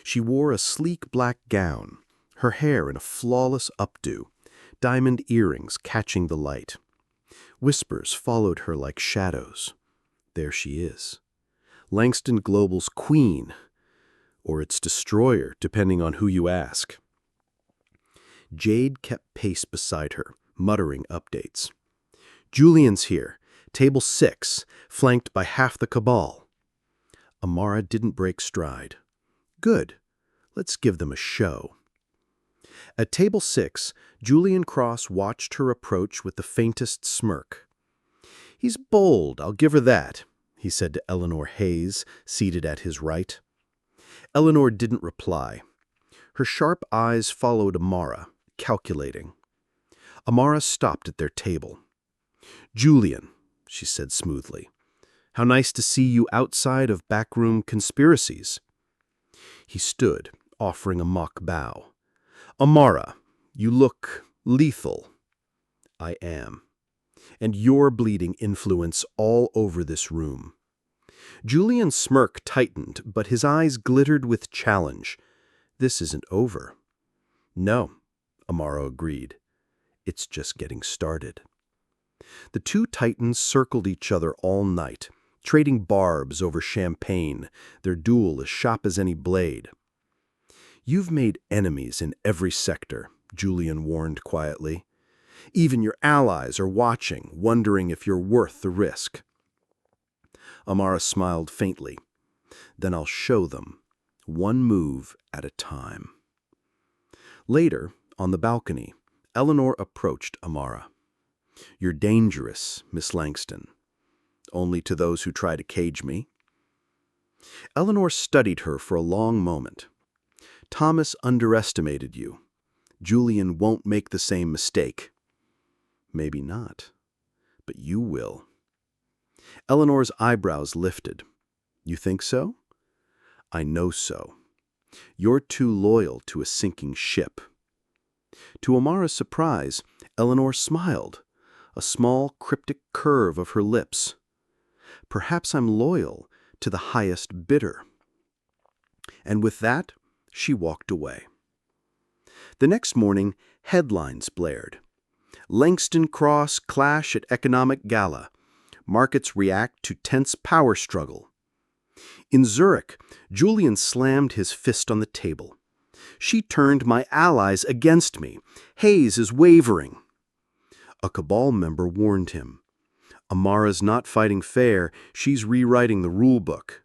She wore a sleek black gown, her hair in a flawless updo, diamond earrings catching the light. Whispers followed her like shadows. There she is. Langston Global's queen, or its destroyer, depending on who you ask. Jade kept pace beside her, muttering updates. Julian's here, table 6, flanked by half the cabal. Amara didn't break stride. Good. Let's give them a show. At table 6, Julian Cross watched her approach with the faintest smirk. He's bold, I'll give her that, he said to Eleanor Hayes, seated at his right. Eleanor didn't reply. Her sharp eyes followed Amara, calculating. Amara stopped at their table. Julian, she said smoothly, how nice to see you outside of backroom conspiracies. He stood, offering a mock bow. Amara, you look lethal. I am. And you're bleeding influence all over this room. Julian's smirk tightened, but his eyes glittered with challenge. This isn't over. No, Amara agreed. It's just getting started. The two titans circled each other all night, trading barbs over champagne, their duel as sharp as any blade. You've made enemies in every sector, Julian warned quietly. Even your allies are watching, wondering if you're worth the risk. Amara smiled faintly. Then I'll show them, one move at a time. Later, on the balcony, Eleanor approached Amara. You're dangerous, Miss Langston. Only to those who try to cage me. Eleanor studied her for a long moment. Thomas underestimated you. Julian won't make the same mistake. Maybe not, but you will. Eleanor's eyebrows lifted. You think so? I know so. You're too loyal to a sinking ship. To Amara's surprise, Eleanor smiled, a small cryptic curve of her lips. Perhaps I'm loyal to the highest bidder. And with that, she walked away. The next morning, headlines blared. Langston Cross clash at economic gala. Markets react to tense power struggle. In Zurich, Julian slammed his fist on the table. She turned my allies against me. Hayes is wavering. A cabal member warned him.
Amara's not fighting fair, she's rewriting the rule book.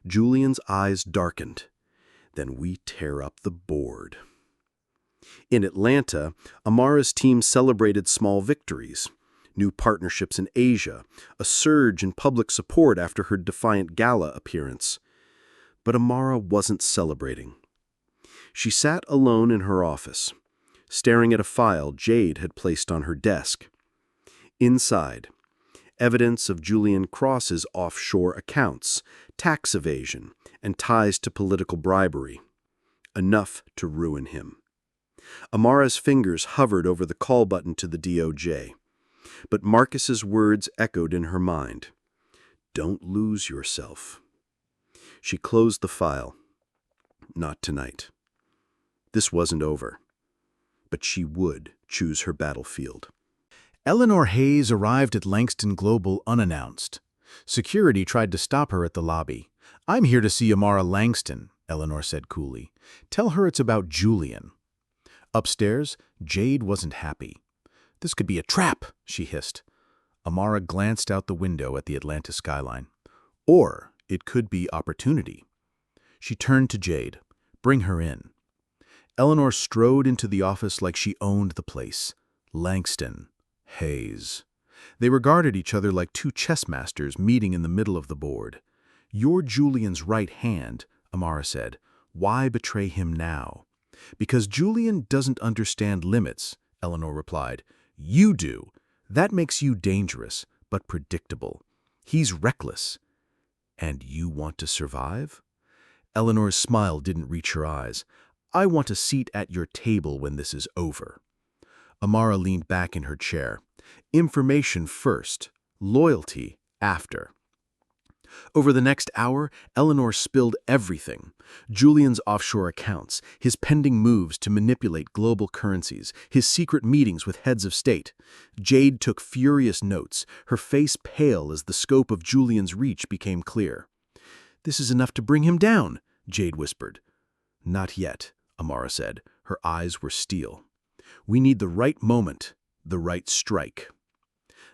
Julian's eyes darkened. Then we tear up the board. In Atlanta, Amara's team celebrated small victories. New partnerships in Asia, a surge in public support after her defiant gala appearance. But Amara wasn't celebrating. She sat alone in her office, staring at a file Jade had placed on her desk. Inside, evidence of Julian Cross's offshore accounts, tax evasion, and ties to political bribery. Enough to ruin him. Amara's fingers hovered over the call button to the DOJ. But Marcus's words echoed in her mind. Don't lose yourself. She closed the file. Not tonight. This wasn't over. But she would choose her battlefield.
Eleanor Hayes arrived at Langston Global unannounced. Security tried to stop her at the lobby. "I'm here to see Amara Langston," Eleanor said coolly. "Tell her it's about Julian." Upstairs, Jade wasn't happy. "This could be a trap," she hissed. Amara glanced out the window at the Atlanta skyline. "Or it could be opportunity." She turned to Jade. "Bring her in." Eleanor strode into the office like she owned the place. Langston, Hayes. They regarded each other like two chess masters meeting in the middle of the board. "You're Julian's right hand," Amara said. "Why betray him now?" "Because Julian doesn't understand limits," Eleanor replied. "You do. That makes you dangerous, but predictable. He's reckless." "And you want to survive?" Eleanor's smile didn't reach her eyes. "I want a seat at your table when this is over." Amara leaned back in her chair. Information first, loyalty after. Over the next hour, Eleanor spilled everything. Julian's offshore accounts, his pending moves to manipulate global currencies, his secret meetings with heads of state. Jade took furious notes, her face pale as the scope of Julian's reach became clear. "This is enough to bring him down," Jade whispered. "Not yet," Amara said. Her eyes were steel. "We need the right moment, the right strike."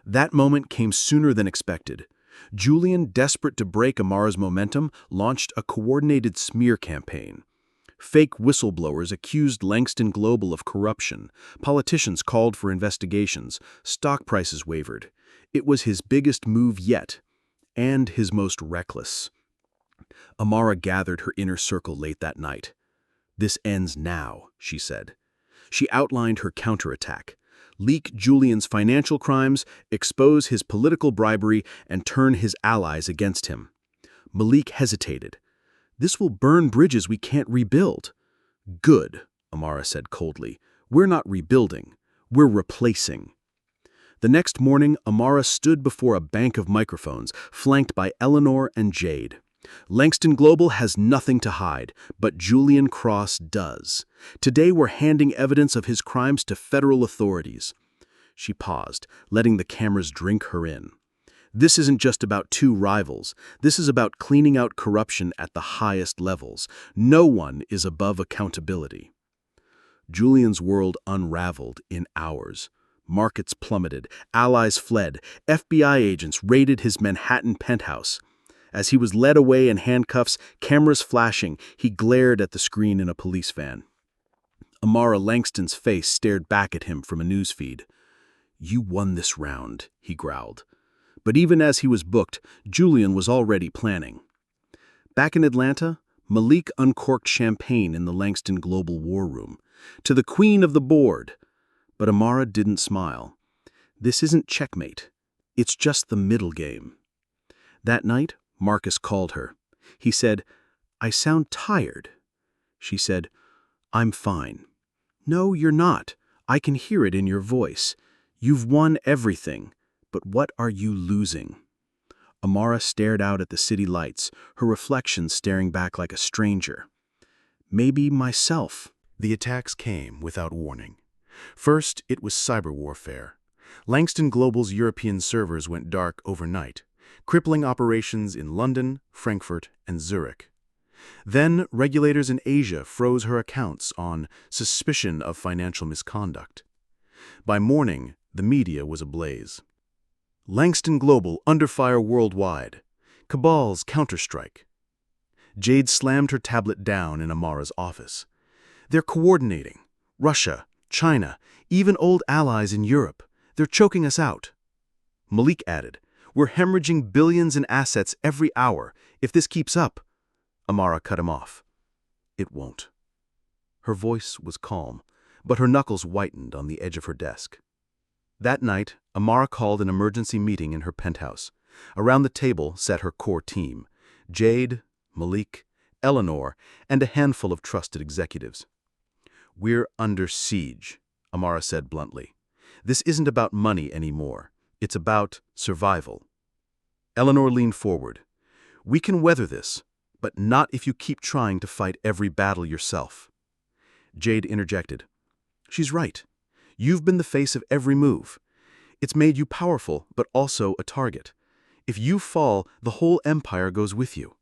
That moment came sooner than expected. Julian, desperate to break Amara's momentum, launched a coordinated smear campaign. Fake whistleblowers accused Langston Global of corruption. Politicians called for investigations. Stock prices wavered. It was his biggest move yet, and his most reckless. Amara gathered her inner circle late that night. "This ends now," she said. She outlined her counterattack. Leak Julian's financial crimes, expose his political bribery, and turn his allies against him. Malik hesitated. "This will burn bridges we can't rebuild." "Good," Amara said coldly. "We're not rebuilding. We're replacing." The next morning, Amara stood before a bank of microphones, flanked by Eleanor and Jade. "Langston Global has nothing to hide, but Julian Cross does. Today we're handing evidence of his crimes to federal authorities." She paused, letting the cameras drink her in. "This isn't just about two rivals. This is about cleaning out corruption at the highest levels. No one is above accountability." Julian's world unraveled in hours. Markets plummeted, allies fled, FBI agents raided his Manhattan penthouse. As he was led away in handcuffs, cameras flashing, he glared at the screen in a police van. Amara Langston's face stared back at him from a newsfeed. "You won this round," he growled. But even as he was booked, Julian was already planning. Back in Atlanta, Malik uncorked champagne in the Langston Global War Room. "To the queen of the board." But Amara didn't smile. "This isn't checkmate. It's just the middle game." That night, Marcus called her. He said, "I sound tired." She said, "I'm fine." "No, you're not. I can hear it in your voice. You've won everything, but what are you losing?" Amara stared out at the city lights, her reflection staring back like a stranger. "Maybe myself." The attacks came without warning. First, it was cyber warfare. Langston Global's European servers went dark overnight, crippling operations in London, Frankfurt, and Zurich. Then, regulators in Asia froze her accounts on suspicion of financial misconduct. By morning, the media was ablaze. Langston Global under fire worldwide. Cabal's counterstrike. Jade slammed her tablet down in Amara's office. They're coordinating. Russia, China, even old allies in Europe. They're choking us out. Malik added, "We're hemorrhaging billions in assets every hour. If this keeps up." Amara cut him off. "It won't." Her voice was calm, but her knuckles whitened on the edge of her desk. That night, Amara called an emergency meeting in her penthouse. Around the table sat her core team: Jade, Malik, Eleanor, and a handful of trusted executives. "We're under siege," Amara said bluntly. "This isn't about money anymore. It's about survival." Eleanor leaned forward. "We can weather this, but not if you keep trying to fight every battle yourself." Jade interjected. "She's right. You've been the face of every move. It's made you powerful, but also a target. If you fall, the whole empire goes with you."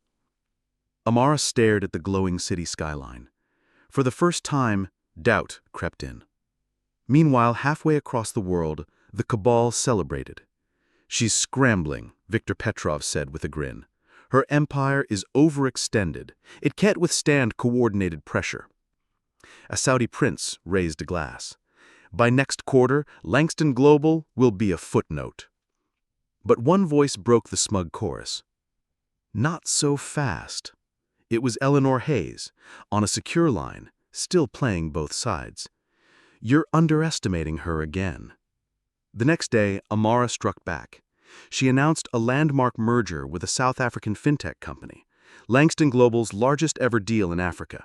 Amara stared at the glowing city skyline. For the first time, doubt crept in. Meanwhile, halfway across the world, the Cabal celebrated. "She's scrambling," Viktor Petrov said with a grin. "Her empire is overextended. It can't withstand coordinated pressure." A Saudi prince raised a glass. "By next quarter, Langston Global will be a footnote." But one voice broke the smug chorus. "Not so fast." It was Eleanor Hayes, on a secure line, still playing both sides. "You're underestimating her again." The next day, Amara struck back. She announced a landmark merger with a South African fintech company, Langston Global's largest ever deal in Africa.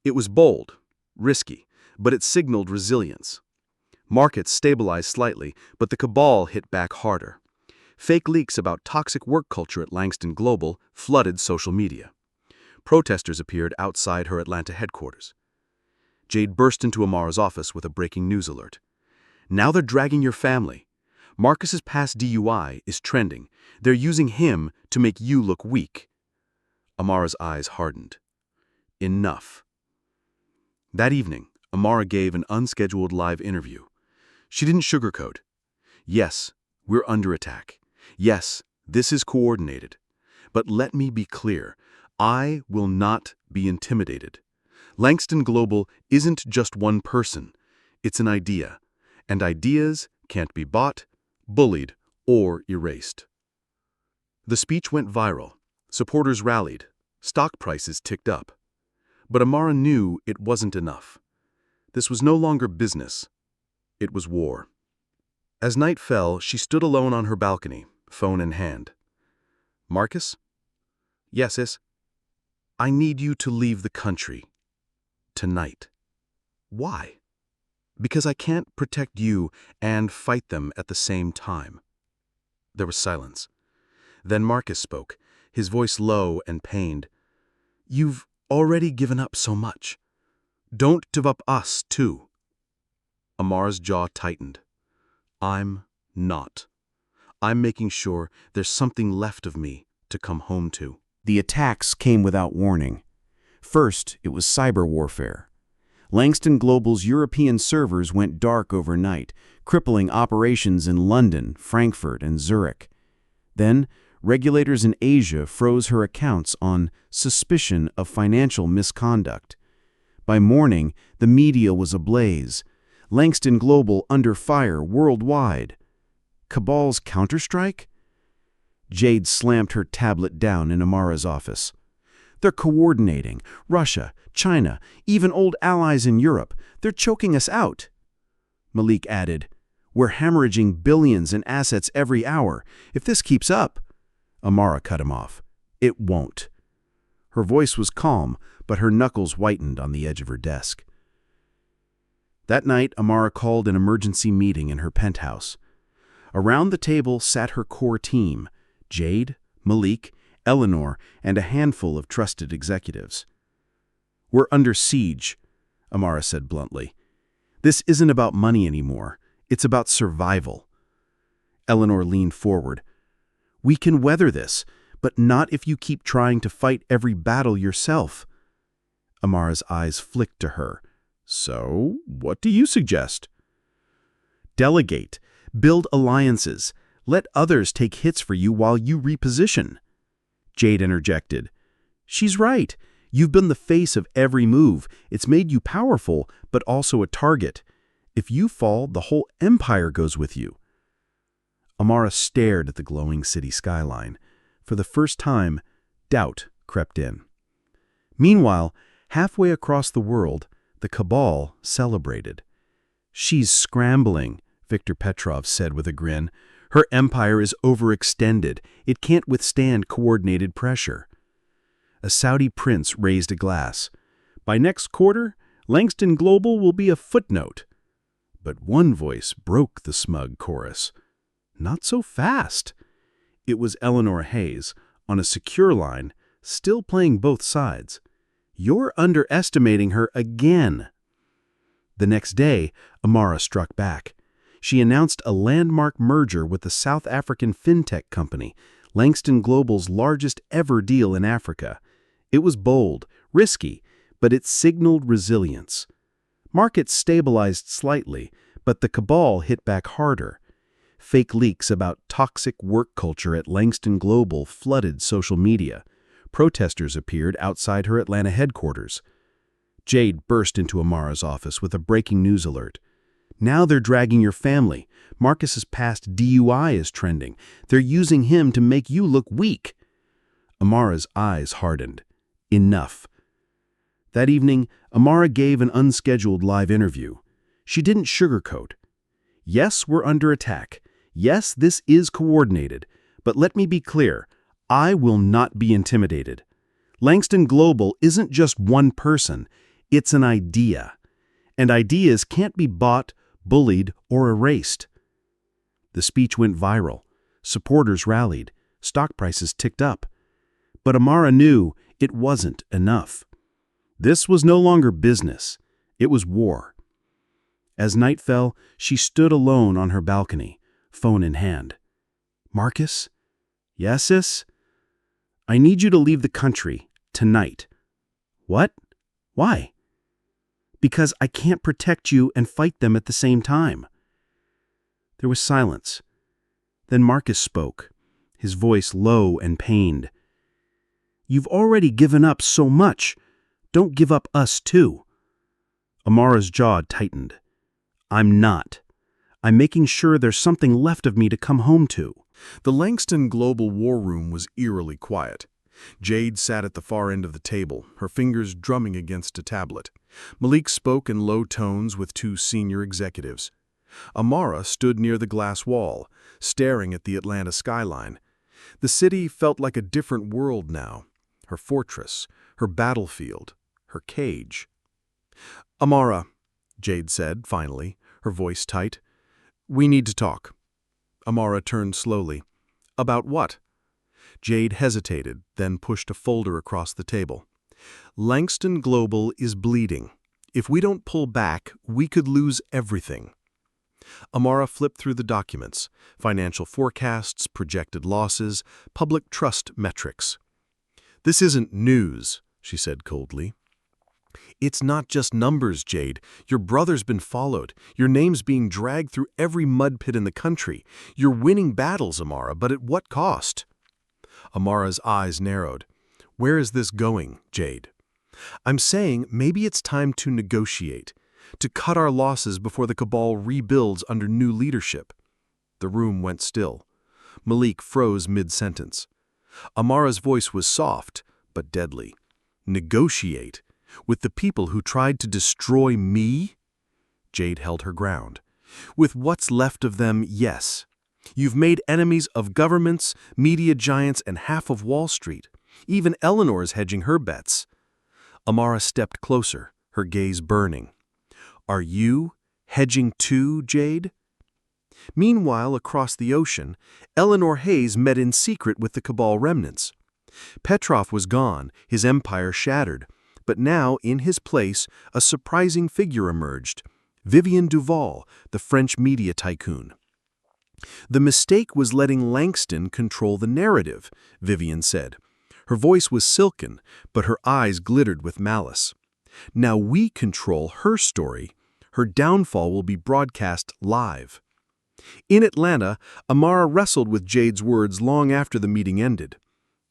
It was bold, risky, but it signaled resilience. Markets stabilized slightly, but the Cabal hit back harder. Fake leaks about toxic work culture at Langston Global flooded social media. Protesters appeared outside her Atlanta headquarters. Jade burst into Amara's office with a breaking news alert. "Now they're dragging your family. Marcus's past DUI is trending. They're using him to make you look weak." Amara's eyes hardened. Enough. That evening, Amara gave an unscheduled live interview. She didn't sugarcoat. "Yes, we're under attack. Yes, this is coordinated. But let me be clear, I will not be intimidated. Langston Global isn't just one person. It's an idea. And ideas can't be bought, bullied, or erased." The speech went viral. Supporters rallied. Stock prices ticked up. But Amara knew it wasn't enough. This was no longer business. It was war. As night fell, she stood alone on her balcony, phone in hand. "Marcus?" "Yes, sis." "I need you to leave the country. Tonight." "Why?" "Because I can't protect you and fight them at the same time." There was silence. Then Marcus spoke, his voice low and pained. "You've already given up so much. Don't give up us, too." Amara's jaw tightened. "I'm not. I'm making sure there's something left of me to come home to."
The attacks came without warning. First, it was cyber warfare. Langston Global's European servers went dark overnight, crippling operations in London, Frankfurt, and Zurich. Then, regulators in Asia froze her accounts on suspicion of financial misconduct. By morning, the media was ablaze. Langston Global under fire worldwide. Cabal's counterstrike? Jade slammed her tablet down in Amara's office. "They're coordinating. Russia, China, even old allies in Europe. They're choking us out." Malik added, "We're hemorrhaging billions in assets every hour. If this keeps up—" Amara cut him off. "It won't." Her voice was calm, but her knuckles whitened on the edge of her desk. That night, Amara called an emergency meeting in her penthouse. Around the table sat her core team: Jade, Malik, Eleanor, and a handful of trusted executives. "We're under siege," Amara said bluntly. "This isn't about money anymore. It's about survival." Eleanor leaned forward. "We can weather this, but not if you keep trying to fight every battle yourself." Amara's eyes flicked to her. "So, what do you suggest?" "Delegate. Build alliances.
Let others take hits for you while you reposition." Jade interjected. "She's right. You've been the face of every move. It's made you powerful, but also a target. If you fall, the whole empire goes with you." Amara stared at the glowing city skyline. For the first time, doubt crept in. Meanwhile, halfway across the world, the Cabal celebrated. "She's scrambling," Viktor Petrov said with a grin. "Her empire is overextended. It can't withstand coordinated pressure." A Saudi prince raised a glass. "By next quarter, Langston Global will be a footnote." But one voice broke the smug chorus. "Not so fast." It was Eleanor Hayes, on a secure line, still playing both sides. "You're underestimating her again." The next day, Amara struck back. She announced a landmark merger with the South African fintech company, Langston Global's largest ever deal in Africa. It was bold, risky, but it signaled resilience. Markets stabilized slightly, but the Cabal hit back harder. Fake leaks about toxic work culture at Langston Global flooded social media. Protesters appeared outside her Atlanta headquarters. Jade burst into Amara's office with a breaking news alert. "Now they're dragging your family. Marcus's past DUI is trending. They're using him to make you look weak." Amara's eyes hardened. Enough. That evening, Amara gave an unscheduled live interview. She didn't sugarcoat. "Yes, we're under attack. Yes, this is coordinated. But let me be clear, I will not be intimidated. Langston Global isn't just one person. It's an idea. And ideas can't be bought, bullied, or erased." The speech went viral. Supporters rallied. Stock prices ticked up. But Amara knew it wasn't enough. This was no longer business. It was war. As night fell, she stood alone on her balcony, phone in hand. "Marcus?" "Yes, sis?" "I need you to leave the country, tonight." "What? Why?" "Because I can't protect you and fight them at the same time." There was silence. Then Marcus spoke, his voice low and pained. "You've already given up so much. Don't give up us too." Amara's jaw tightened. "I'm not. I'm making sure there's something left of me to come home to."
The Langston Global War Room was eerily quiet. Jade sat at the far end of the table, her fingers drumming against a tablet. Malik spoke in low tones with two senior executives. Amara stood near the glass wall, staring at the Atlanta skyline. The city felt like a different world now. Her fortress, her battlefield, her cage. "Amara," Jade said, finally, her voice tight, "we need to talk." Amara turned slowly. "About what?" Jade hesitated, then pushed a folder across the table. "Langston Global is bleeding. If we don't pull back, we could lose everything." Amara flipped through the documents, financial forecasts, projected losses, public trust metrics. "This isn't news," she said coldly. "It's not just numbers, Jade. Your brother's been followed. Your name's being dragged through every mud pit in the country. You're winning battles, Amara, but at what cost?" Amara's eyes narrowed. "Where is this going, Jade?" "I'm saying maybe it's time to negotiate, to cut our losses before the Cabal rebuilds under new leadership." The room went still. Malik froze mid-sentence. Amara's voice was soft, but deadly. "Negotiate? With the people who tried to destroy me?" Jade held her ground. "With what's left of them, yes. You've made enemies of governments, media giants, and half of Wall Street. Even Eleanor's hedging her bets." Amara stepped closer, her gaze burning. "Are you hedging too, Jade?" Meanwhile, across the ocean, Eleanor Hayes met in secret with the Cabal remnants. Petrov was gone, his empire shattered, but now, in his place, a surprising figure emerged, Vivian Duval, the French media tycoon. "The mistake was letting Langston control the narrative," Vivian said. Her voice was silken, but her eyes glittered with malice. "Now we control her story. Her downfall will be broadcast live." In Atlanta, Amara wrestled with Jade's words long after the meeting ended.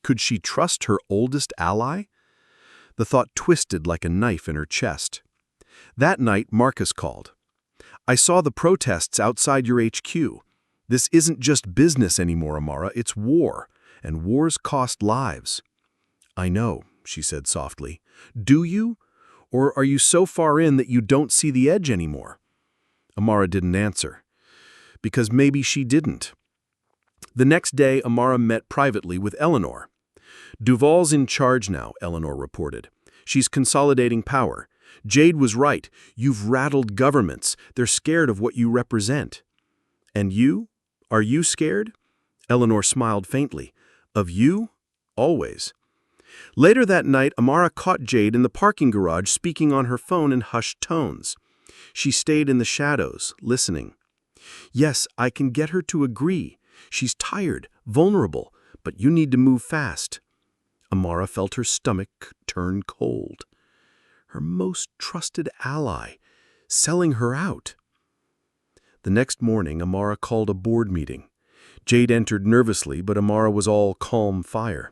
Could she trust her oldest ally? The thought twisted like a knife in her chest. That night, Marcus called. "I saw the protests outside your HQ. This isn't just business anymore, Amara, it's war, and wars cost lives." "I know," she said softly. "Do you? Or are you so far in that you don't see the edge anymore?" Amara didn't answer. Because maybe she didn't. The next day, Amara met privately with Eleanor. "Duval's in charge now," Eleanor reported. "She's consolidating power. Jade was right. You've rattled governments. They're scared of what you represent." "And you? Are you scared?" Eleanor smiled faintly. "Of you? Always." Later that night, Amara caught Jade in the parking garage speaking on her phone in hushed tones. She stayed in the shadows, listening. "Yes, I can get her to agree. She's tired, vulnerable, but you need to move fast." Amara felt her stomach turn cold. Her most trusted ally, selling her out. The next morning, Amara called a board meeting. Jade entered nervously, but Amara was all calm fire.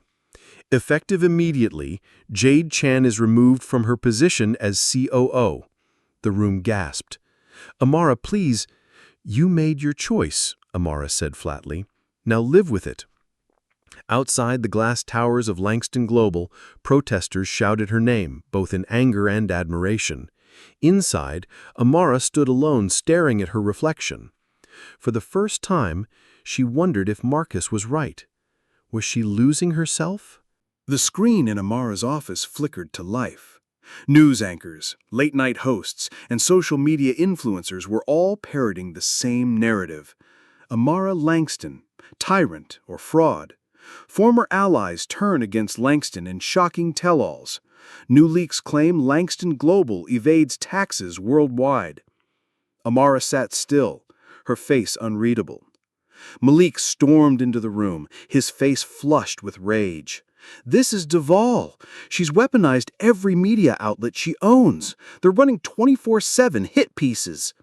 "Effective immediately, Jade Chan is removed from her position as COO." The room gasped. "Amara, please." "You made your choice," Amara said flatly. "Now live with it." Outside the glass towers of Langston Global, protesters shouted her name, both in anger and admiration. Inside, Amara stood alone staring at her reflection. For the first time, she wondered if Marcus was right. Was she losing herself?
The screen in Amara's office flickered to life. News anchors, late-night hosts, and social media influencers were all parroting the same narrative. Amara Langston, tyrant or fraud. Former allies turn against Langston in shocking tell-alls. New leaks claim Langston Global evades taxes worldwide. Amara sat still, her face unreadable. Malik stormed into the room, his face flushed with rage. "This is Duval. She's weaponized every media outlet she owns. They're running 24/7 hit pieces."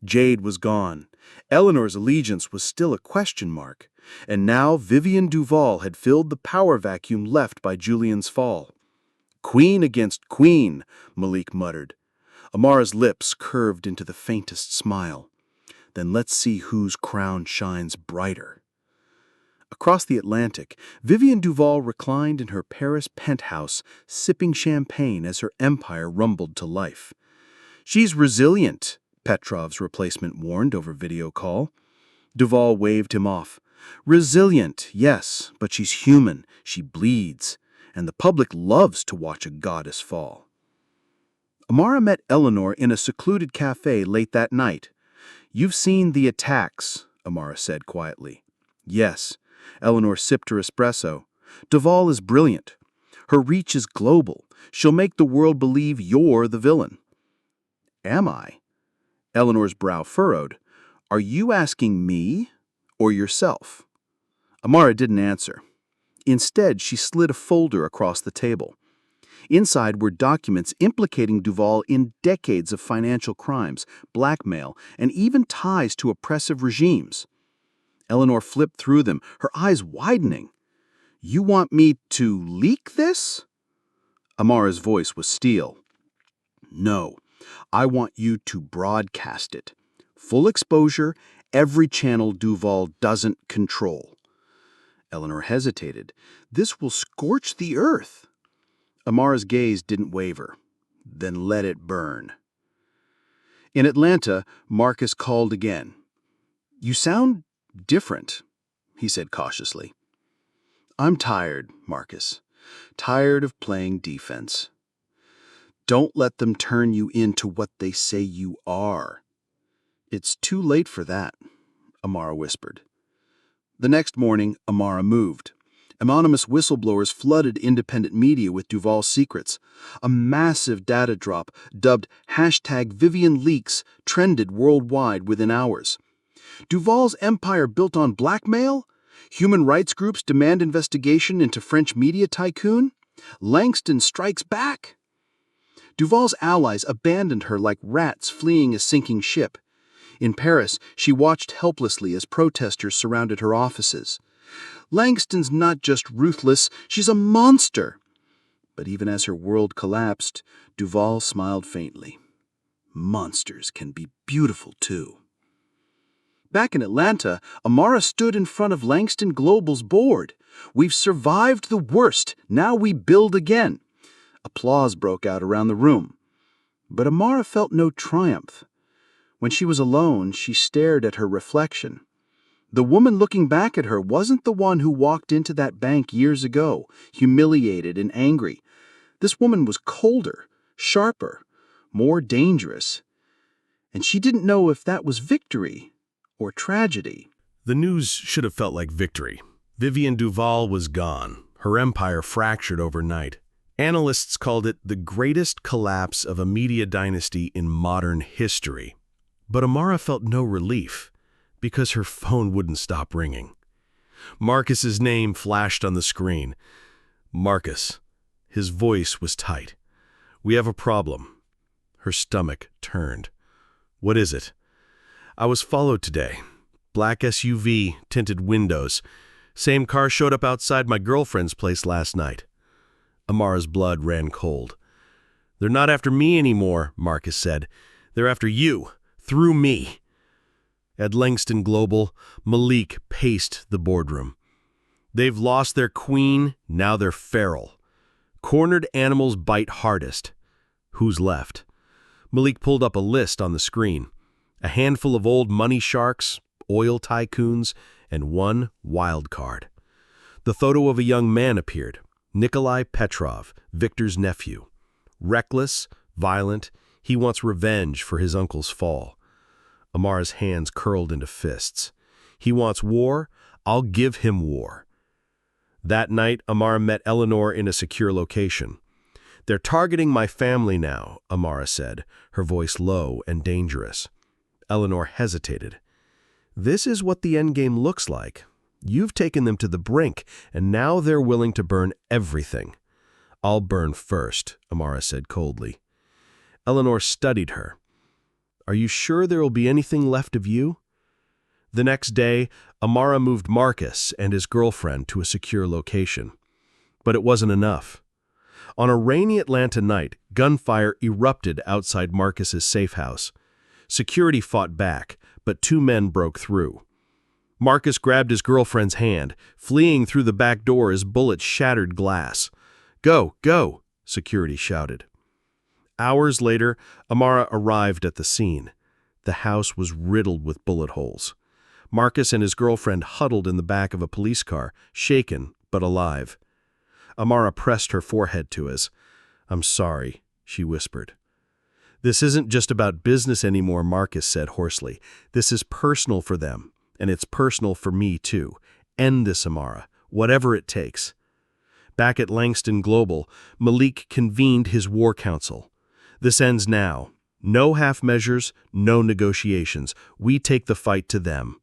Jade was gone. Eleanor's allegiance was still a question mark. And now Vivian Duval had filled the power vacuum left by Julian's fall. "Queen against queen," Malik muttered. Amara's lips curved into the faintest smile. "Then let's see whose crown shines brighter." Across the Atlantic, Vivian Duval reclined in her Paris penthouse, sipping champagne as her empire rumbled to life. "She's resilient," Petrov's replacement warned over video call. Duval waved him off. "Resilient, yes, but she's human, she bleeds, and the public loves to watch a goddess fall." Amara met Eleanor in a secluded cafe late that night. "You've seen the attacks," Amara said quietly. "Yes." Eleanor sipped her espresso. "Duval is brilliant. Her reach is global. She'll make the world believe you're the villain." "Am I?" Eleanor's brow furrowed. "Are you asking me or yourself?" Amara didn't answer. Instead, she slid a folder across the table. Inside were documents implicating Duval in decades of financial crimes, blackmail, and even ties to oppressive regimes. Eleanor flipped through them, her eyes widening. "You want me to leak this?" Amara's voice was steel. "No, I want you to broadcast it. Full exposure, every channel Duval doesn't control." Eleanor hesitated. "This will scorch the earth." Amara's gaze didn't waver. "Then let it burn." In Atlanta, Marcus called again. "You sound different," he said cautiously. "I'm tired, Marcus. Tired of playing defense." "Don't let them turn you into what they say you are." "It's too late for that," Amara whispered. The next morning, Amara moved. Anonymous whistleblowers flooded independent media with Duval's secrets. A massive data drop, dubbed #VivianLeaks, trended worldwide within hours. Duval's empire built on blackmail? Human rights groups demand investigation into French media tycoon? Langston strikes back? Duval's allies abandoned her like rats fleeing a sinking ship. In Paris, she watched helplessly as protesters surrounded her offices. Langston's not just ruthless, she's a monster. But even as her world collapsed, Duval smiled faintly. Monsters can be beautiful, too. Back in Atlanta, Amara stood in front of Langston Global's board. "We've survived the worst. Now we build again." Applause broke out around the room. But Amara felt no triumph. When she was alone, she stared at her reflection. The woman looking back at her wasn't the one who walked into that bank years ago, humiliated and angry. This woman was colder, sharper, more dangerous. And she didn't know if that was victory or tragedy.
The news should have felt like victory. Vivian Duval was gone, her empire fractured overnight. Analysts called it the greatest collapse of a media dynasty in modern history. But Amara felt no relief, because her phone wouldn't stop ringing. Marcus's name flashed on the screen. Marcus. His voice was tight. "We have a problem." Her stomach turned. "What is it?" "I was followed today. Black SUV, tinted windows. Same car showed up outside my girlfriend's place last night." Amara's blood ran cold. "They're not after me anymore," Marcus said. "They're after you, through me." At Langston Global, Malik paced the boardroom. "They've lost their queen, now they're feral. Cornered animals bite hardest. Who's left?" Malik pulled up a list on the screen. A handful of old money sharks, oil tycoons, and one wild card. The photo of a young man appeared. Nikolai Petrov, Victor's nephew. Reckless, violent, he wants revenge for his uncle's fall. Amara's hands curled into fists. "He wants war, I'll give him war." That night, Amara met Eleanor in a secure location. "They're targeting my family now," Amara said, her voice low and dangerous. Eleanor hesitated. "This is what the endgame looks like. You've taken them to the brink, and now they're willing to burn everything." "I'll burn first," Amara said coldly. Eleanor studied her. "Are you sure there will be anything left of you?" The next day, Amara moved Marcus and his girlfriend to a secure location. But it wasn't enough. On a rainy Atlanta night, gunfire erupted outside Marcus's safe house. Security fought back, but two men broke through. Marcus grabbed his girlfriend's hand, fleeing through the back door as bullets shattered glass. "Go, go!" security shouted. Hours later, Amara arrived at the scene. The house was riddled with bullet holes. Marcus and his girlfriend huddled in the back of a police car, shaken but alive. Amara pressed her forehead to his. "I'm sorry," she whispered. "This isn't just about business anymore," Marcus said hoarsely. "This is personal for them, and it's personal for me too. End this, Amara, whatever it takes." Back at Langston Global, Malik convened his war council. "This ends now. No half measures, no negotiations. We take the fight to them."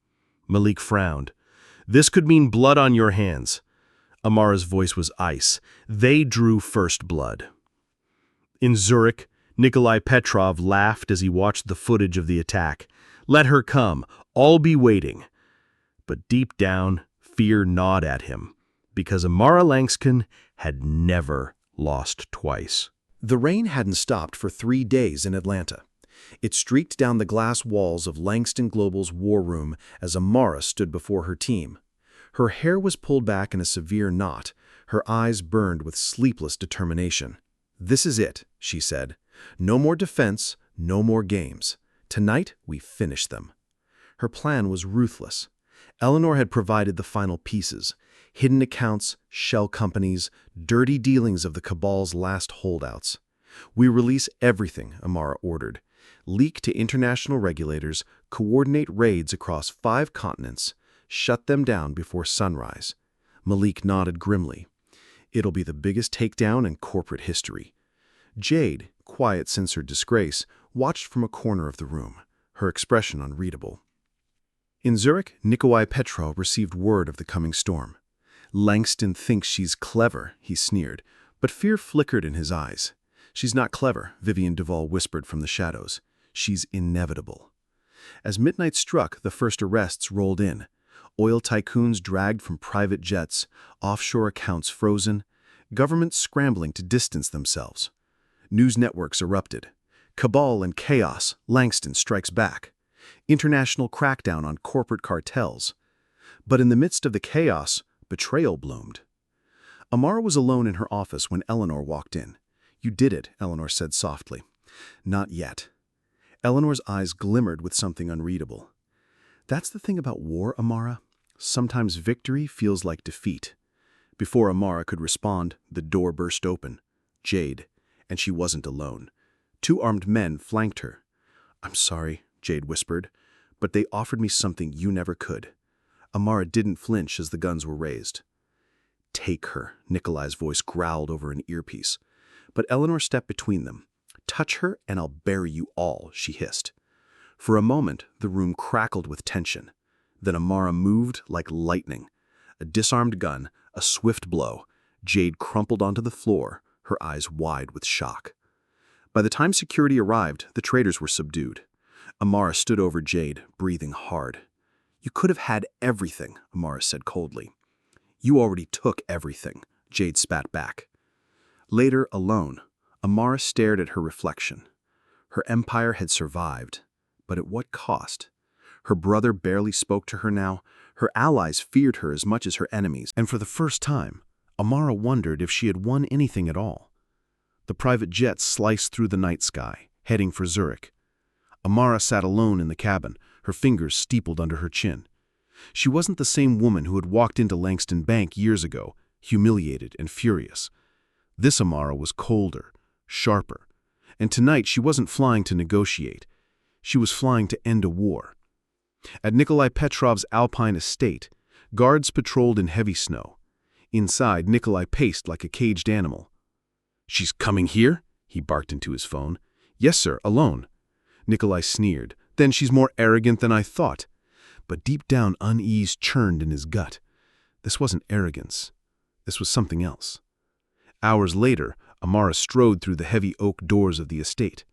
Malik frowned. "This could mean blood on your hands." Amara's voice was ice. "They drew first blood." In Zurich, Nikolai Petrov laughed as he watched the footage of the attack. "Let her come. I'll be waiting." But deep down, fear gnawed at him, because Amara Langston had never lost twice.
The rain hadn't stopped for 3 days in Atlanta. It streaked down the glass walls of Langston Global's war room as Amara stood before her team. Her hair was pulled back in a severe knot. Her eyes burned with sleepless determination. "This is it," she said. "No more defense, no more games. Tonight, we finish them." Her plan was ruthless. Eleanor had provided the final pieces: hidden accounts, shell companies, dirty dealings of the cabal's last holdouts. "We release everything," Amara ordered. "Leak to international regulators, coordinate raids across 5 continents, shut them down before sunrise." Malik nodded grimly. "It'll be the biggest takedown in corporate history." Jade, quiet since her disgrace, watched from a corner of the room, her expression unreadable. In Zurich, Nikolai Petrov received word of the coming storm. "Langston thinks she's clever," he sneered, but fear flickered in his eyes. "She's not clever," Vivian Duval whispered from the shadows. "She's inevitable." As midnight struck, the first arrests rolled in. Oil tycoons dragged from private jets, offshore accounts frozen, governments scrambling to distance themselves. News networks erupted. Cabal and chaos, Langston strikes back. International crackdown on corporate cartels. But in the midst of the chaos, betrayal bloomed. Amara was alone in her office when Eleanor walked in. "You did it," Eleanor said softly. "Not yet." Eleanor's eyes glimmered with something unreadable. "That's the thing about war, Amara. Sometimes victory feels like defeat." Before Amara could respond, the door burst open. Jade. And she wasn't alone. 2 armed men flanked her. "I'm sorry," Jade whispered, "but they offered me something you never could." Amara didn't flinch as the guns were raised. "Take her," Nikolai's voice growled over an earpiece. But Eleanor stepped between them. "Touch her and I'll bury you all," she hissed. For a moment, the room crackled with tension. Then Amara moved like lightning. A disarmed gun, a swift blow. Jade crumpled onto the floor, her eyes wide with shock. By the time security arrived, the traitors were subdued. Amara stood over Jade, breathing hard. "You could have had everything," Amara said coldly. "You already took everything," Jade spat back. Later, alone, Amara stared at her reflection. Her empire had survived, but at what cost? Her brother barely spoke to her now. Her allies feared her as much as her enemies, and for the first time, Amara wondered if she had won anything at all. The private jet sliced through the night sky, heading for Zurich. Amara sat alone in the cabin, her fingers steepled under her chin. She wasn't the same woman who had walked into Langston Bank years ago, humiliated and furious. This Amara was colder, sharper, and tonight she wasn't flying to negotiate. She was flying to end a war. At Nikolai Petrov's Alpine estate, guards patrolled in heavy snow. Inside, Nikolai paced like a caged animal. "She's coming here?" he barked into his phone. "Yes, sir, alone." Nikolai sneered. "Then she's more arrogant than I thought." But deep down, unease churned in his gut. This wasn't arrogance. This was something else. Hours later, Amara strode through the heavy oak doors of the estate.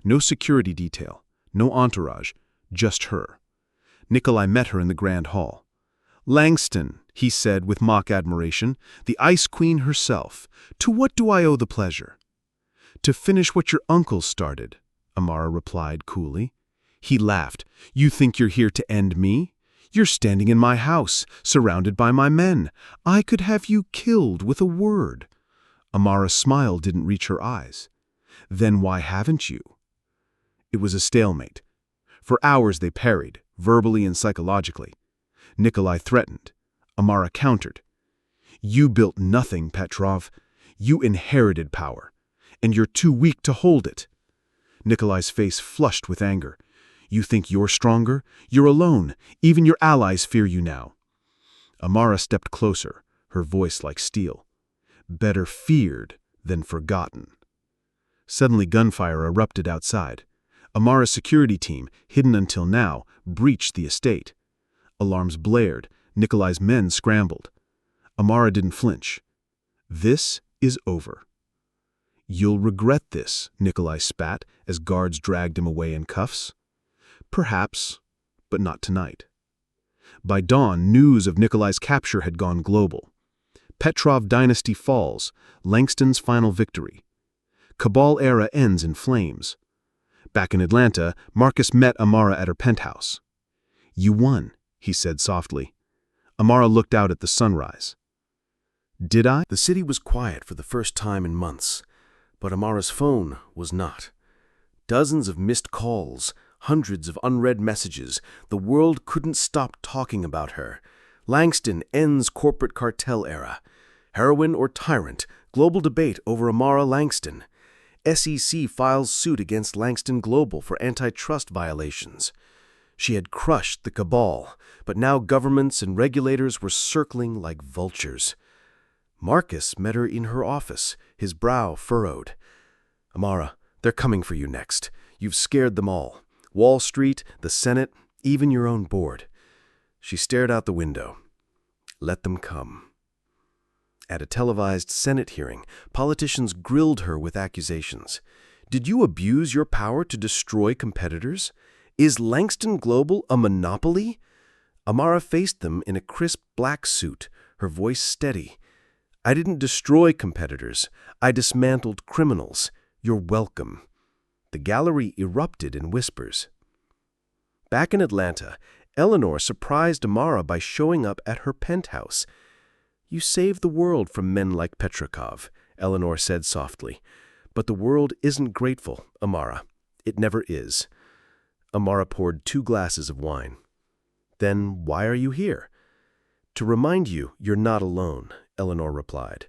No security detail, no entourage, just her. Nikolai met her in the grand hall. "Langston," he said with mock admiration, "the Ice Queen herself. To what do I owe the pleasure?" "To finish what your uncle started," Amara replied coolly. He laughed. "You think you're here to end me? You're standing in my house, surrounded by my men. I could have you killed with a word." Amara's smile didn't reach her eyes. "Then why haven't you?" It was a stalemate. For hours they parried, verbally and psychologically. Nikolai threatened. Amara countered. "You built nothing, Petrov. You inherited power, and you're too weak to hold it." Nikolai's face flushed with anger. "You think you're stronger? You're alone. Even your allies fear you now." Amara stepped closer, her voice like steel. "Better feared than forgotten." Suddenly gunfire erupted outside. Amara's security team, hidden until now, breached the estate. Alarms blared. Nikolai's men scrambled. Amara didn't flinch. "This is over." "You'll regret this," Nikolai spat as guards dragged him away in cuffs. "Perhaps, but not tonight." By dawn, news of Nikolai's capture had gone global. Petrov dynasty falls, Langston's final victory. Cabal era ends in flames. Back in Atlanta, Marcus met Amara at her penthouse. "You won," he said softly. Amara looked out at the sunrise. "Did I?" The city was quiet for the first time in months, but Amara's phone was not. Dozens of missed calls, hundreds of unread messages. The world couldn't stop talking about her. Langston ends corporate cartel era. Heroine or tyrant, global debate over Amara Langston. SEC files suit against Langston Global for antitrust violations. She had crushed the cabal, but now governments and regulators were circling like vultures. Marcus met her in her office, his brow furrowed. "Amara, they're coming for you next. You've scared them all. Wall Street, the Senate, even your own board." She stared out the window. Let them come. At a televised Senate hearing, politicians grilled her with accusations. "Did you abuse your power to destroy competitors?
Is Langston Global a monopoly? Amara faced them in a crisp black suit, her voice steady. I didn't destroy competitors. I dismantled criminals. You're welcome. The gallery erupted in whispers. Back in Atlanta, Eleanor surprised Amara by showing up at her penthouse. You saved the world from men like Petrakov, Eleanor said softly. But the world isn't grateful, Amara. It never is. Amara poured 2 glasses of wine. Then why are you here? To remind you you're not alone, Eleanor replied.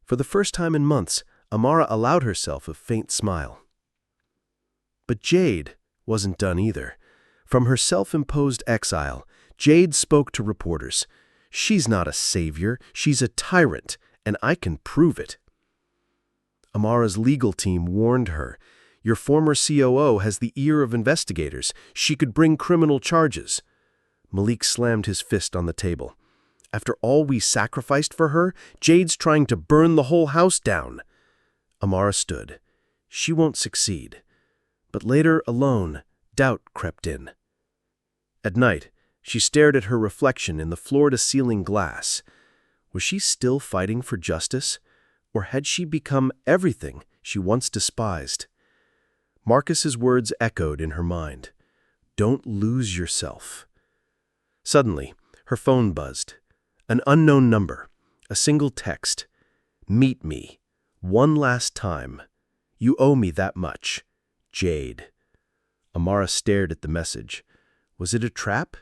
For the first time in months, Amara allowed herself a faint smile. But Jade wasn't done either. From her self-imposed exile, Jade spoke to reporters. She's not a savior, she's a tyrant, and I can prove it. Amara's legal team warned her. Your former COO has the ear of investigators. She could bring criminal charges. Malik slammed his fist on the table. After all we sacrificed for her, Jade's trying to burn the whole house down. Amara stood. She won't succeed. But later, alone, doubt crept in. At night, she stared at her reflection in the floor-to-ceiling glass. Was she still fighting for justice? Or had she become everything she once despised? Marcus's words echoed in her mind. Don't lose yourself. Suddenly, her phone buzzed. An unknown number. A single text. Meet me. One last time. You owe me that much. Jade. Amara stared at the message. Was it a trap?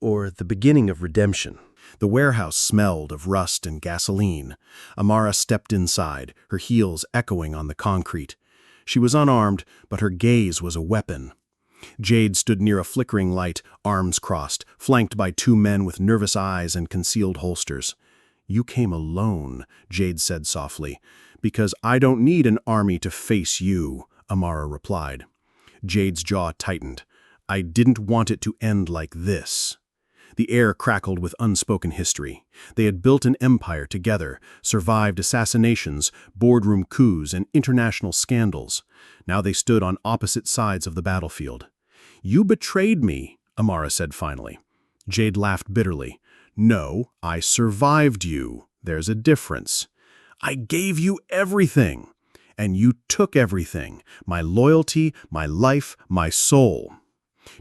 Or the beginning of redemption?
The warehouse smelled of rust and gasoline. Amara stepped inside, her heels echoing on the concrete. She was unarmed, but her gaze was a weapon. Jade stood near a flickering light, arms crossed, flanked by 2 men with nervous eyes and concealed holsters. You came alone, Jade said softly. Because I don't need an army to face you, Amara replied. Jade's jaw tightened. I didn't want it to end like this. The air crackled with unspoken history. They had built an empire together, survived assassinations, boardroom coups, and international scandals. Now they stood on opposite sides of the battlefield. You betrayed me, Amara said finally. Jade laughed bitterly. No, I survived you. There's a difference. I gave you everything. And you took everything. My loyalty, my life, my soul.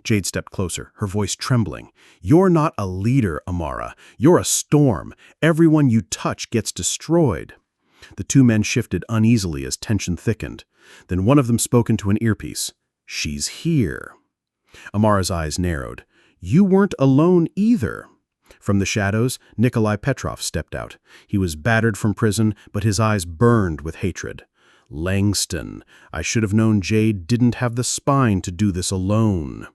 Jade stepped closer, her voice trembling. You're not a leader, Amara. You're a storm. Everyone you touch gets destroyed. The 2 men shifted uneasily as tension thickened. Then one of them spoke into an earpiece. She's here. Amara's eyes narrowed. You weren't alone either. From the shadows, Nikolai Petrov stepped out. He was battered from prison, but his eyes burned with hatred. Langston. I should have known Jade didn't have the spine to do this alone.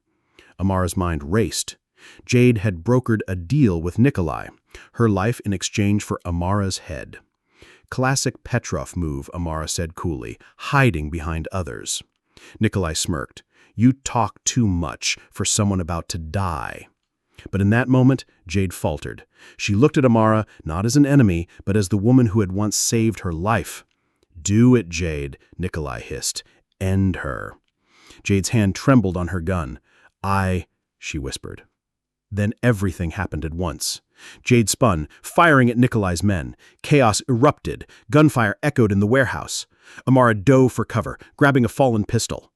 Amara's mind raced. Jade had brokered a deal with Nikolai, her life in exchange for Amara's head. Classic Petrov move, Amara said coolly, hiding behind others. Nikolai smirked. You talk too much for someone about to die. But in that moment, Jade faltered. She looked at Amara not as an enemy, but as the woman who had once saved her life. Do it, Jade, Nikolai hissed. End her. Jade's hand trembled on her gun. She whispered. Then everything happened at once. Jade spun, firing at Nikolai's men. Chaos erupted. Gunfire echoed in the warehouse. Amara dove for cover, grabbing a fallen pistol.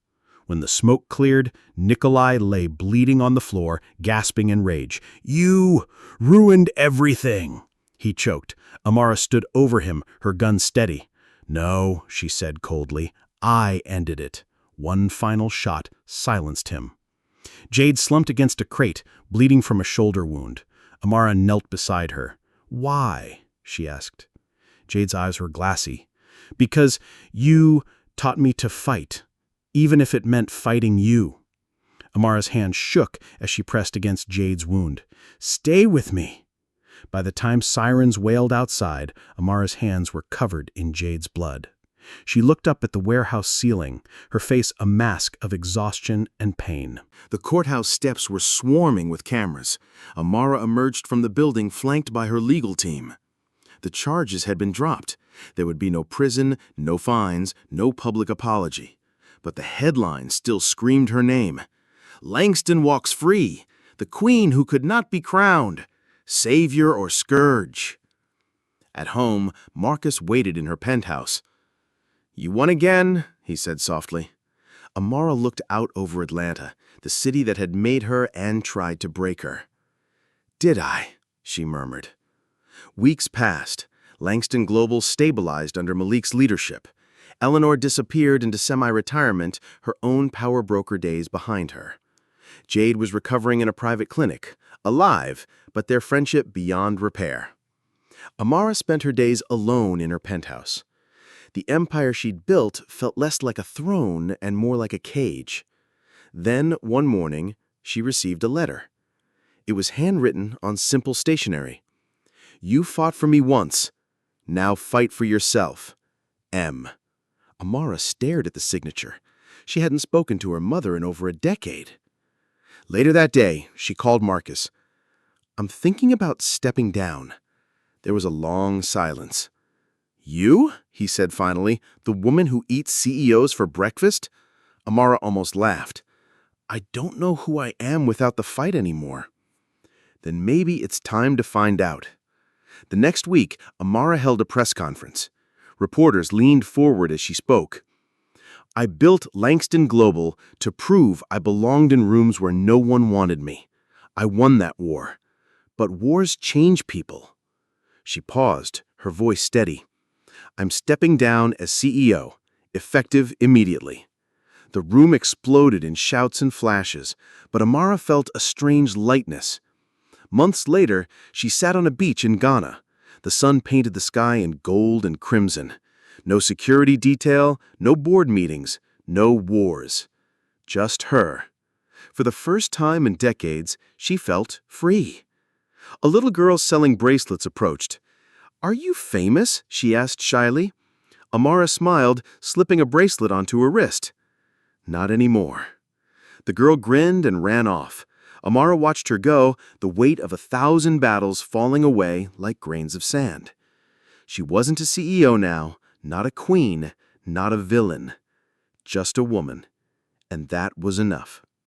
When the smoke cleared, Nikolai lay bleeding on the floor, gasping in rage. You ruined everything, he choked. Amara stood over him, her gun steady. No, she said coldly. I ended it. One final shot silenced him. Jade slumped against a crate, bleeding from a shoulder wound. Amara knelt beside her. Why? She asked. Jade's eyes were glassy. Because you taught me to fight, even if it meant fighting you. Amara's hand shook as she pressed against Jade's wound. Stay with me. By the time sirens wailed outside, Amara's hands were covered in Jade's blood. She looked up at the warehouse ceiling, her face a mask of exhaustion and pain.
The courthouse steps were swarming with cameras. Amara emerged from the building flanked by her legal team. The charges had been dropped. There would be no prison, no fines, no public apology. But the headlines still screamed her name. Langston walks free, the queen who could not be crowned, savior or scourge. At home, Marcus waited in her penthouse. "You won again," he said softly. Amara looked out over Atlanta, the city that had made her and tried to break her. "Did I?" she murmured. Weeks passed. Langston Global stabilized under Malik's leadership. Eleanor disappeared into semi-retirement, her own power broker days behind her. Jade was recovering in a private clinic, alive, but their friendship beyond repair. Amara spent her days alone in her penthouse. The empire she'd built felt less like a throne and more like a cage. Then, one morning, she received a letter. It was handwritten on simple stationery. "You fought for me once. Now fight for yourself. M." Amara stared at the signature. She hadn't spoken to her mother in over a decade. Later that day, she called Marcus. "I'm thinking about stepping down." There was a long silence. "You?" he said finally, "the woman who eats CEOs for breakfast?" Amara almost laughed. "I don't know who I am without the fight anymore." "Then maybe it's time to find out." The next week, Amara held a press conference. Reporters leaned forward as she spoke. "I built Langston Global to prove I belonged in rooms where no one wanted me. I won that war. But wars change people." She paused, her voice steady. "I'm stepping down as CEO, effective immediately." The room exploded in shouts and flashes, but Amara felt a strange lightness. Months later, she sat on a beach in Ghana. The sun painted the sky in gold and crimson. No security detail, no board meetings, no wars. Just her. For the first time in decades, she felt free. A little girl selling bracelets approached. "Are you famous?" she asked shyly. Amara smiled, slipping a bracelet onto her wrist. "Not anymore." The girl grinned and ran off. Amara watched her go, the weight of 1,000 battles falling away like grains of sand. She wasn't a CEO now, not a queen, not a villain. Just a woman. And that was enough.